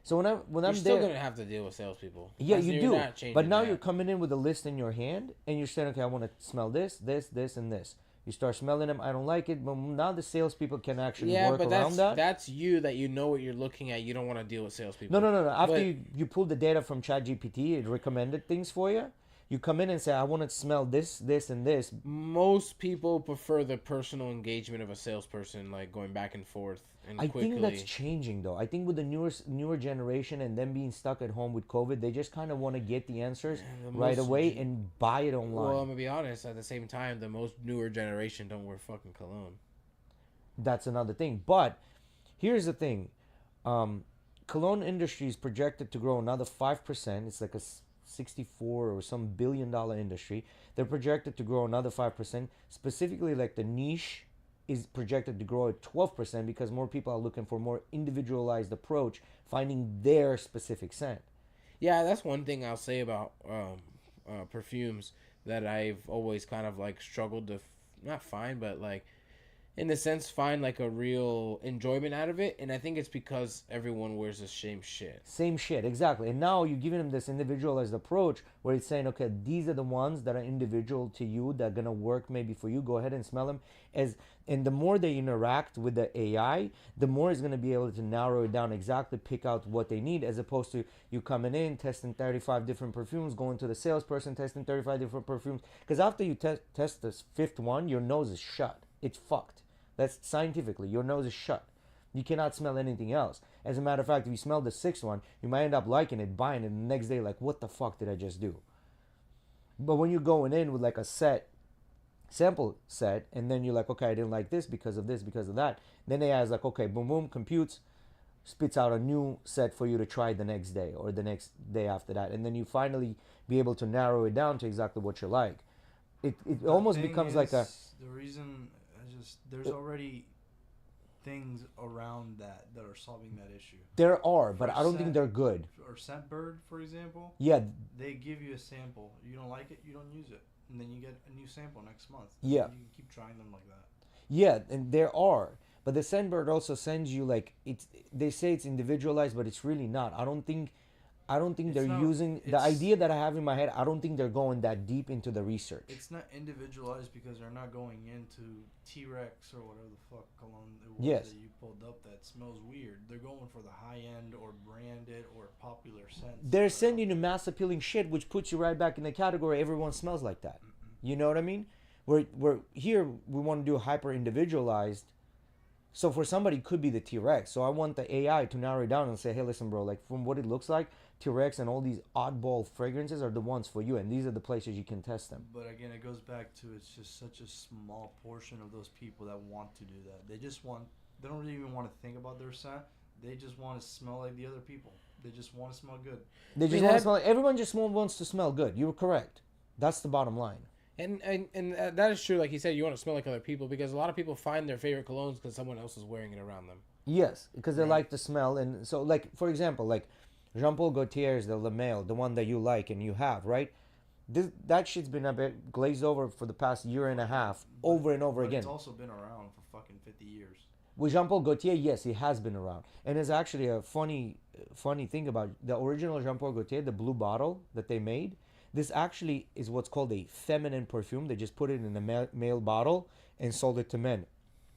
So when You're I'm still there, gonna have to deal with salespeople. yeah, You're you do. not changing But now that. you're coming in with a list in your hand, and you're saying, okay, I want to smell this, this, this, and this. You start smelling them. I don't like it. But now the salespeople can actually work but around that. that's you, that you know what you're looking at. You don't want to deal with salespeople. No. After But- you pull the data from ChatGPT, it recommended things for you. You come in and say, I want to smell this, this, and this. Most people prefer the personal engagement of a salesperson, like going back and forth and I quickly. think that's changing, though. I think with the newer generation and them being stuck at home with COVID, they just kind of want to get the answers right away and buy it online. Well, I'm gonna be honest. At the same time, the most newer generation don't wear fucking cologne. That's another thing. But here's the thing. Cologne industry is projected to grow another 5%. It's like a 64 or some $billion industry. They're projected to grow another 5%. Specifically, like the niche is projected to grow at 12% because more people are looking for more individualized approach, finding their specific scent. Yeah, that's one thing I'll say about perfumes that I've always kind of like struggled to not find, but like in a sense find like a real enjoyment out of it, and I think it's because everyone wears the same shit. Same shit, exactly. And now you're giving them this individualized approach where it's saying, okay, these are the ones that are individual to you that are gonna work maybe for you. Go ahead and smell them. And the more they interact with the AI, the more it's gonna be able to narrow it down, exactly pick out what they need, as opposed to you coming in, testing 35 different perfumes, going to the salesperson, testing 35 different perfumes. Because after you test this 5th one, your nose is shut. It's fucked. That's scientifically, your nose is shut. You cannot smell anything else. As a matter of fact, if you smell the 6th one, you might end up liking it, buying it, and the next day, like, what the fuck did I just do? But when you're going in with like a sample set, and then you're like, okay, I didn't like this, because of that. Then AI is like, okay, boom, boom, computes, spits out a new set for you to try the next day or the next day after that. And then you finally be able to narrow it down to exactly what you like. It almost becomes like a... The reason... there's already things around that are solving that issue. There are, but I don't think they're good. Or Scentbird, for example. Yeah. They give you a sample. You don't like it, you don't use it. And then you get a new sample next month. Yeah. You can keep trying them like that. Yeah, and there are. But the Scentbird also sends you like, they say it's individualized, but it's really not. I don't think they're using the idea that I have in my head. I don't think they're going that deep into the research. It's not individualized because they're not going into T-Rex or whatever the fuck cologne it was Yes. that you pulled up that smells weird. They're going for the high end or branded or popular scents. They're sending you mass appealing shit, which puts you right back in the category everyone smells like that. You know what I mean? We're here, we want to do hyper individualized. So for somebody, it could be the T-Rex. So I want the AI to narrow it down and say, hey, listen, bro, like from what it looks like, T-Rex and all these oddball fragrances are the ones for you, and these are the places you can test them. But again, it goes back to it's just such a small portion of those people that want to do that. They don't really even want to think about their scent. They just want to smell like the other people. They just want to smell good. They just want to smell like, everyone just wants to smell good. You're correct. That's the bottom line. And that is true. Like you said, you want to smell like other people because a lot of people find their favorite colognes because someone else is wearing it around them. Yes, because they like the smell. And so, like, for example, like Jean-Paul Gaultier's, the Le Male, the one that you like and you have, right? That shit's been a bit glazed over for the past year and a half, over and over again. It's also been around for fucking 50 years. With Jean-Paul Gaultier, yes, he has been around. And it's actually a funny thing about the original Jean-Paul Gaultier, the blue bottle that they made. This actually is what's called a feminine perfume. They just put it in a male bottle and sold it to men.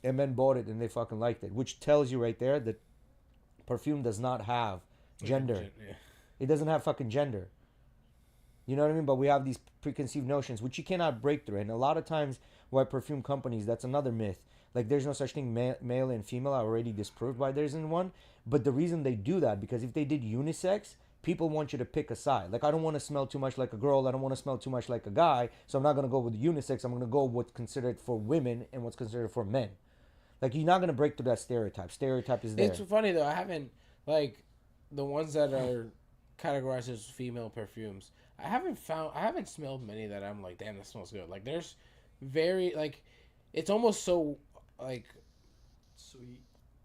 And men bought it and they fucking liked it, which tells you right there that perfume does not have gender. Yeah. It doesn't have fucking gender. You know what I mean? But we have these preconceived notions which you cannot break through. And a lot of times, why perfume companies, that's another myth. Like there's no such thing, male and female are already disproved by there isn't one. But the reason they do that, because if they did unisex, people want you to pick a side. Like I don't want to smell too much like a girl. I don't want to smell too much like a guy. So I'm not going to go with unisex. I'm going to go what's considered for women and what's considered for men. Like you're not going to break through that stereotype. Stereotype is there. It's funny though. I haven't like the ones that are categorized as female perfumes. I haven't smelled many that I'm like, damn, that smells good. Like there's very like, it's almost so like Sweet.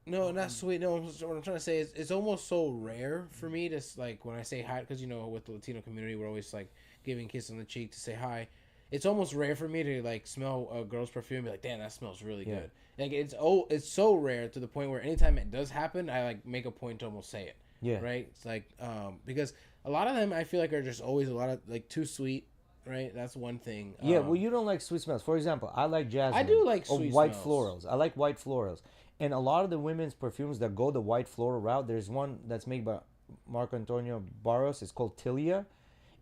no, not sweet. No, what I'm trying to say is it's almost so rare for me to like when I say hi, because you know with the Latino community we're always like giving kiss on the cheek to say hi. It's almost rare for me to like smell a girl's perfume and be like, damn, that smells really good. Like it's so rare to the point where anytime it does happen, I like make a point to almost say it. Yeah. Right. It's like because a lot of them I feel like are just always a lot of like too sweet. Right. That's one thing. Yeah. Well, you don't like sweet smells. For example, I like jasmine. I do like or sweet white smells. florals. I like white florals. And a lot of the women's perfumes that go the white floral route, there's one that's made by Marco Antonio Barros. It's called Tilia,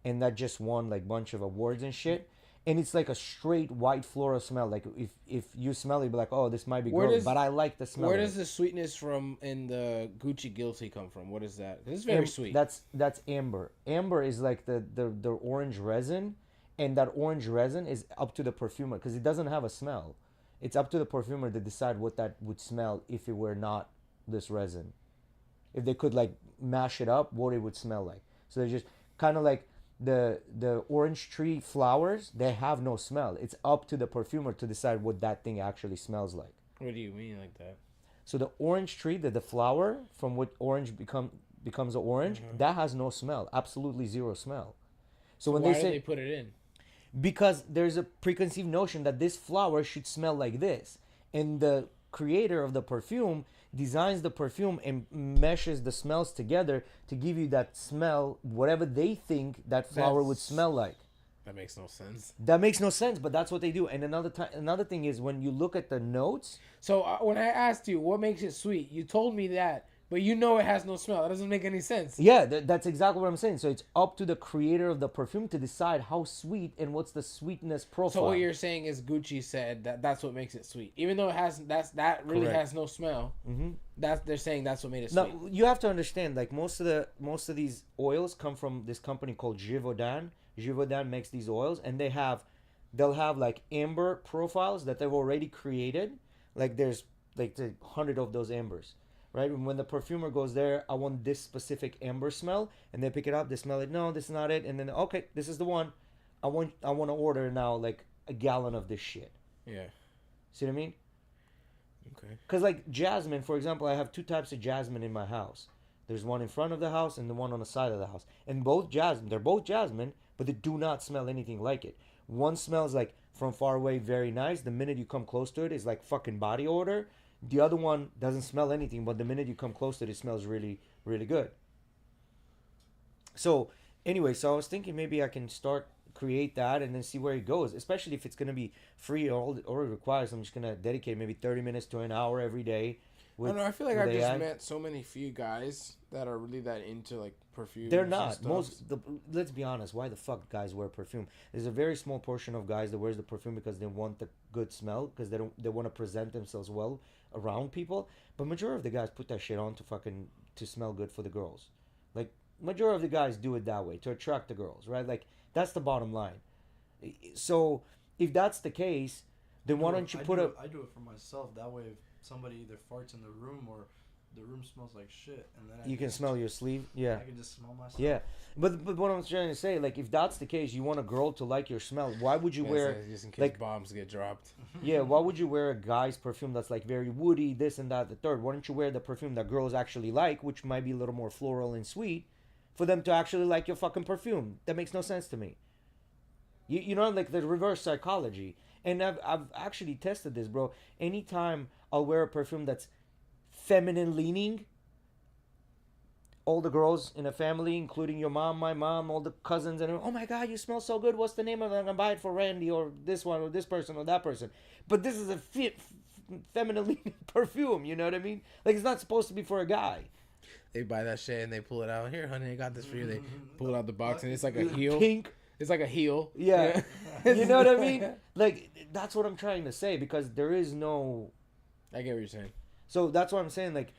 and that just won like bunch of awards and shit. And it's like a straight white floral smell. Like if you smell it, you'll be like, oh, this might be gross, but I like the smell. Where does the sweetness from in the Gucci Guilty come from? What is that? 'Cause it's very sweet. That's amber. Amber is like the orange resin, and that orange resin is up to the perfumer because it doesn't have a smell. It's up to the perfumer to decide what that would smell if it were not this resin. If they could like mash it up, what it would smell like. So they're just kind of like the orange tree flowers. They have no smell. It's up to the perfumer to decide what that thing actually smells like. What do you mean like that? So the orange tree, the flower from what orange becomes an orange, that has no smell. Absolutely zero smell. So when why they say do they put it in? because there's a preconceived notion that this flower should smell like this, and the creator of the perfume designs the perfume and meshes the smells together to give you that smell, whatever they think that flower would smell like. That makes no sense. That makes no sense, but that's what they do. And another thing is when you look at the notes. So when I asked you what makes it sweet, you told me that, but you know it has no smell. That doesn't make any sense. Yeah, that's exactly what I'm saying. So it's up to the creator of the perfume to decide how sweet and what's the sweetness profile. So what you're saying is Gucci said that's what makes it sweet, even though it has that really Correct. has no smell. Mm-hmm. They're saying that's what made it Now sweet. you have to understand, like most of these oils come from this company called Givaudan. Givaudan makes these oils, and they'll have like amber profiles that they've already created. Like there's like 100 of those ambers. Right? And when the perfumer goes there, I want this specific amber smell, and they pick it up, they smell it, no, this is not it, and then okay, this is the one. I want to order now like a gallon of this shit. Yeah. See what I mean? Okay. Because like jasmine, for example, I have two types of jasmine in my house. There's one in front of the house and the one on the side of the house. And they're both jasmine, but they do not smell anything like it. One smells like from far away very nice. The minute you come close to it, it's like fucking body odor. The other one doesn't smell anything, but the minute you come close to it, it smells really, really good. So, anyway, so I was thinking maybe I can create that and then see where it goes, especially if it's going to be free. All it requires, I'm just going to dedicate maybe 30 minutes to an hour every day. I don't know. I feel like I've just met so many few guys that are really that into like perfume. They're not. Let's be honest. Why the fuck guys wear perfume? There's a very small portion of guys that wears the perfume because they want the good smell, because they want to present themselves well around people. But majority of the guys put that shit on to smell good for the girls. Like majority of the guys do it that way to attract the girls, right? Like that's the bottom line. So if that's the case, then why don't you I do it for myself. That way, if somebody either farts in the room or the room smells like shit, and then you can smell your sleeve. Yeah, I can just smell myself. Yeah, but what I'm trying to say, like, if that's the case, you want a girl to like your smell. Why would you wear just in case like bombs get dropped? Yeah, why would you wear a guy's perfume that's like very woody, this and that, the third? Why don't you wear the perfume that girls actually like, which might be a little more floral and sweet, for them to actually like your fucking perfume? That makes no sense to me. You know, like the reverse psychology. And I've actually tested this, bro. Anytime I'll wear a perfume that's feminine leaning, all the girls in a family, including your mom, my mom, all the cousins, and oh my god, you smell so good. What's the name of it? I'm gonna buy it for Randy or this one or this person or that person. But this is a feminine leaning perfume. You know what I mean? Like it's not supposed to be for a guy. They buy that shit and they pull it out. Here, honey, I got this for you. They pull it out the box and it's like a heel. Pink. It's like a heel. Yeah. You know what I mean? Like, that's what I'm trying to say, because there is no. I get what you're saying. So that's what I'm saying. Like,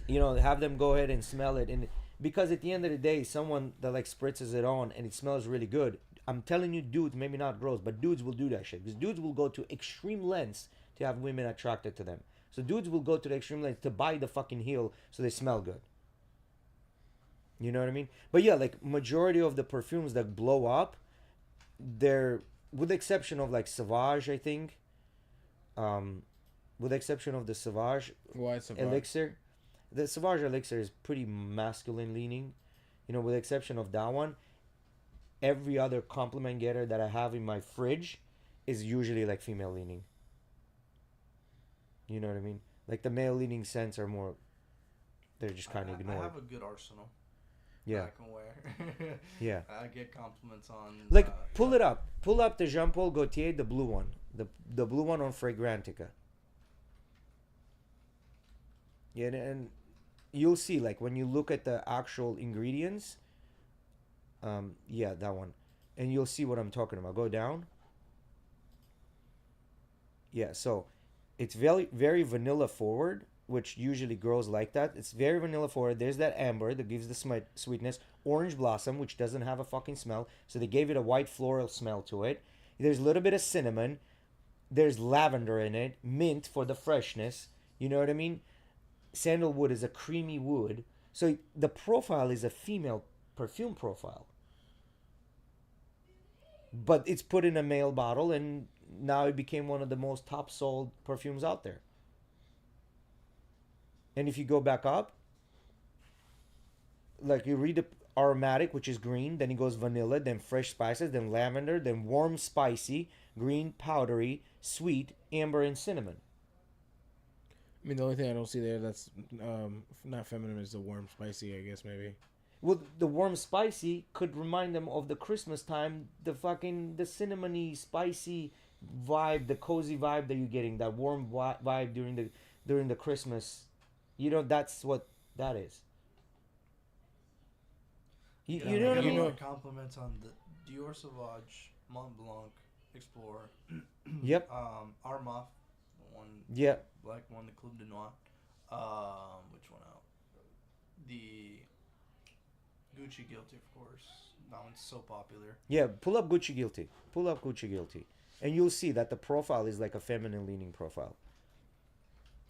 have them go ahead and smell it, and because at the end of the day, someone that like spritzes it on and it smells really good. I'm telling you, dudes, maybe not girls, but dudes will do that shit, because dudes will go to extreme lengths to have women attracted to them. So dudes will go to the extreme lengths to buy the fucking heel so they smell good. You know what I mean? But yeah, like majority of the perfumes that blow up, they're, with the exception of like Sauvage, I think. With the exception of the Sauvage Why Sauvage? elixir, the Sauvage elixir is pretty masculine leaning. With the exception of that one, every other compliment getter that I have in my fridge is usually like female leaning. You know what I mean? Like the male leaning scents are more, they're just kind of ignored. I have a good arsenal. Yeah. That I can wear. Yeah. I get compliments on. Like, pull it up. Pull up the Jean Paul Gaultier, the blue one. The blue one on Fragrantica. Yeah, and you'll see, like, when you look at the actual ingredients, yeah, that one. And you'll see what I'm talking about. Go down. Yeah, so it's very, very vanilla forward, which usually girls like that. It's very vanilla forward. There's that amber that gives the sweetness. Orange blossom, which doesn't have a fucking smell. So they gave it a white floral smell to it. There's a little bit of cinnamon. There's lavender in it. Mint for the freshness. You know what I mean? Sandalwood is a creamy wood. So the profile is a female perfume profile. But it's put in a male bottle, and now it became one of the most top sold perfumes out there. And if you go back up, like you read the aromatic, which is green, then it goes vanilla, then fresh spices, then lavender, then warm spicy, green powdery, sweet, amber, and cinnamon. I mean, the only thing I don't see there that's not feminine is the warm spicy, I guess, maybe. Well, the warm spicy could remind them of the Christmas time, the cinnamony, spicy vibe, the cozy vibe that you're getting, that warm vibe during the Christmas. That's what that is. You know what I mean? Compliments on the Dior Sauvage, Mont Blanc, Explorer. Yep. Armaf, the one. Yeah. Black one, the Club de Noir. Which one out? The Gucci Guilty, of course. That one's so popular. Yeah, pull up Gucci Guilty. And you'll see that the profile is like a feminine leaning profile.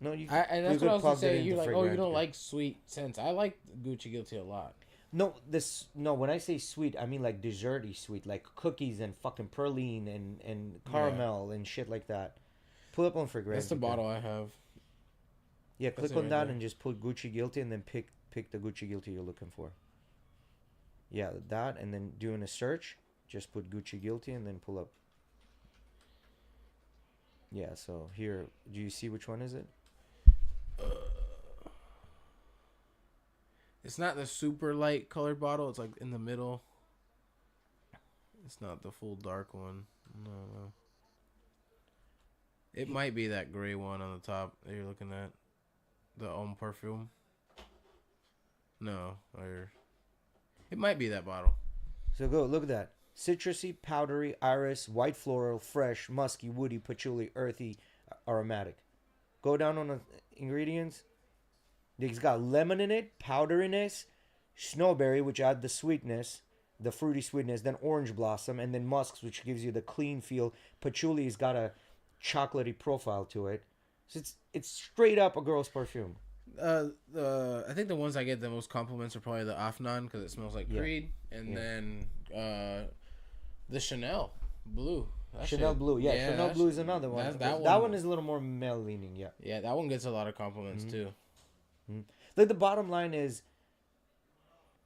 No, and that's what I was gonna say. You're like, you don't like sweet scents. I like Gucci Guilty a lot. No, when I say sweet, I mean like desserty sweet, like cookies and fucking praline and caramel and shit like that. Pull up on Fragrantica. That's the bottle I have. Yeah, click on that and just put Gucci Guilty, and then pick the Gucci Guilty you're looking for. Yeah, that, and then doing a search, just put Gucci Guilty and then pull up. Yeah, so here, do you see which one is it? It's not the super light colored bottle. It's like in the middle. It's not the full dark one. No. It might be that gray one on the top that you're looking at. The Homme Parfum. No. It might be that bottle. So go, look at that. Citrusy, powdery, iris, white floral, fresh, musky, woody, patchouli, earthy, aromatic. Go down on the ingredients. It's got lemon in it, powderiness, snowberry, which add the sweetness, the fruity sweetness, then orange blossom, and then musks, which gives you the clean feel. Patchouli's got a chocolatey profile to it. So it's straight up a girl's perfume. I think the ones I get the most compliments are probably the Afnan because it smells like Creed, and then the Chanel Blue. Chanel Blue, Chanel Blue is another one. That one is a little more male leaning, Yeah, that one gets a lot of compliments too. Mm-hmm. Like the bottom line is,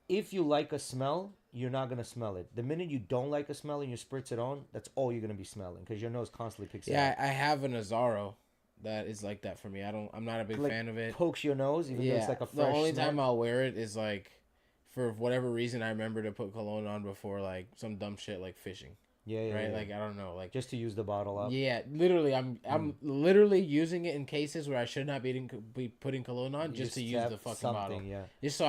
if you like a smell, you're not gonna smell it. The minute you don't like a smell and you spritz it on, that's all you're gonna be smelling because your nose constantly picks it up. Yeah, I have an Azaro that is like that for me. I'm not a big fan of it. Pokes your nose, even though it's like a fresh. The only time I'll wear it is like, for whatever reason, I remember to put cologne on before like some dumb shit like fishing. Yeah, right? yeah. Like I don't know, like Just to use the bottle up. yeah, literally, I'm literally using it in cases where I should not be putting cologne on You just to use have the fucking something, bottle. yeah. Just so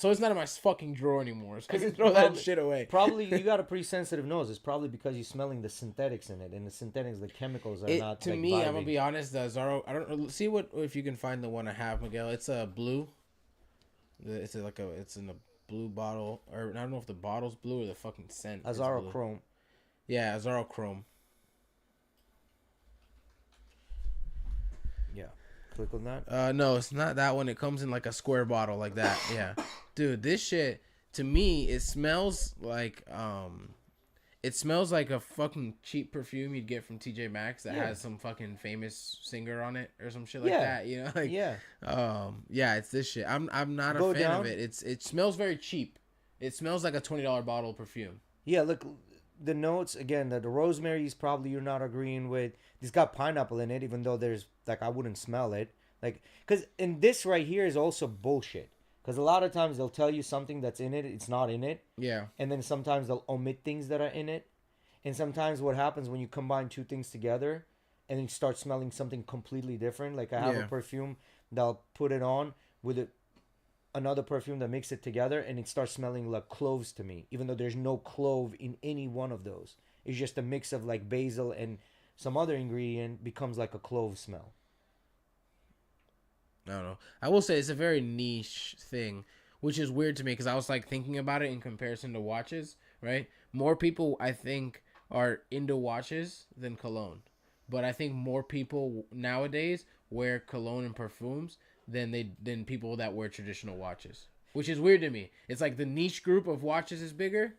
it's not in my fucking drawer anymore. So I can it's throw that probably- shit away. Probably you got a pretty sensitive nose. It's probably because you're smelling the synthetics in it, and the synthetics, the chemicals are It not to like, me, I'm vibing. gonna be honest. The Zaro, I don't see what if you can find the one I have, Miguel. It's a blue. It's in a blue bottle, or I don't know if the bottle's blue or the fucking scent. is Azaro blue. Chrome. Yeah, Azaro Chrome. Yeah. Click on that. No, it's not that one. It comes in like a square bottle like that. Yeah. Dude, this shit to me it smells like a fucking cheap perfume you'd get from TJ Maxx that Yeah. has some fucking famous singer on it or some shit like Yeah. that, you know? Like Yeah. yeah, it's this shit. I'm not Go a fan down. of it. It smells very cheap. It smells like a $20 bottle of perfume. Yeah, look, the notes again. The rosemary is probably you're not agreeing with. It's got pineapple in it, even though there's like I wouldn't smell it. Like, cause in this right here is also bullshit. Cause a lot of times they'll tell you something that's in it, it's not in it, Yeah. and then sometimes they'll omit things that are in it, and sometimes what happens when you combine two things together, and then you start smelling something completely different. Like I have Yeah. a perfume that I'll put it on with another perfume that makes it together, and it starts smelling like cloves to me, even though there's no clove in any one of those. It's just a mix of like basil and some other ingredient becomes like a clove smell. I don't know. I will say it's a very niche thing, which is weird to me because I was like thinking about it in comparison to watches, right? More people, I think, are into watches than cologne. But I think more people nowadays wear cologne and perfumes than people that wear traditional watches, which is weird to me. It's like the niche group of watches is bigger,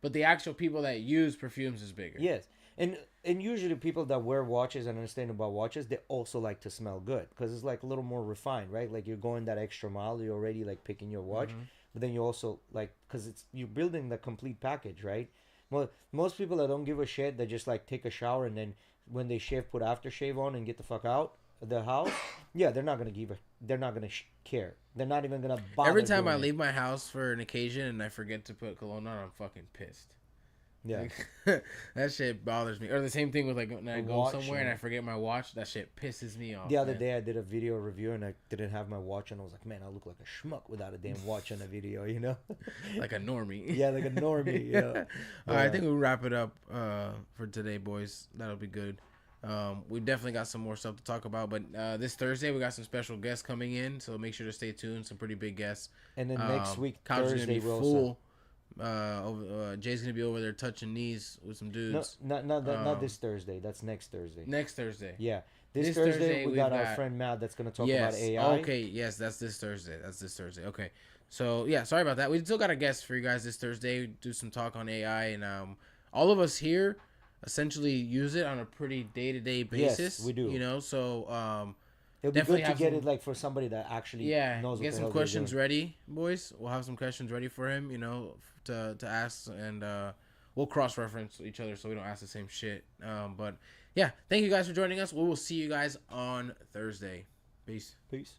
but the actual people that use perfumes is bigger. Yes, and usually people that wear watches and understand about watches, they also like to smell good because it's like a little more refined, right? Like you're going that extra mile, you're already like picking your watch, but then you also like because it's you're building the complete package, right? Well, most people that don't give a shit, they just like take a shower and then when they shave, put aftershave on and get the fuck out of the house. Yeah, they're not gonna they're not gonna care. They're not even gonna bother. Every time I doing it. leave my house for an occasion and I forget to put cologne on, I'm fucking pissed. Yeah. Like, that shit bothers me. Or the same thing with like when I go Watch, somewhere and yeah. I forget my watch, that shit pisses me off. The other man. day I did a video review and I didn't have my watch and I was like, man, I look like a schmuck without a damn watch on a video, you know? Like a normie. Yeah, like a normie, you know? All right, I think we'll wrap it up for today, boys. That'll be good. We definitely got some more stuff to talk about, but this Thursday we got some special guests coming in, so make sure to stay tuned. Some pretty big guests. And then next week, couch is Thursday, gonna be we'll full. Jay's gonna be over there touching knees with some No, dudes. not this Thursday. That's next Thursday. Next Thursday. Yeah. This This Thursday, Thursday, we we've got our got- friend Matt that's going to talk Yes. about AI. Okay. Yes, that's this Thursday. Okay. So yeah, sorry about that. We still got a guest for you guys this Thursday. Do some talk on AI, and all of us here essentially use it on a pretty day-to-day Yes, basis. we do. You know, so It'll be definitely good to have get some- it like for somebody that actually knows what get the some hell questions they're doing. ready, boys. We'll have some questions ready for him. You know, to ask, and we'll cross-reference each other so we don't ask the same shit. But yeah, thank you guys for joining us. We will see you guys on Thursday. Peace. Peace.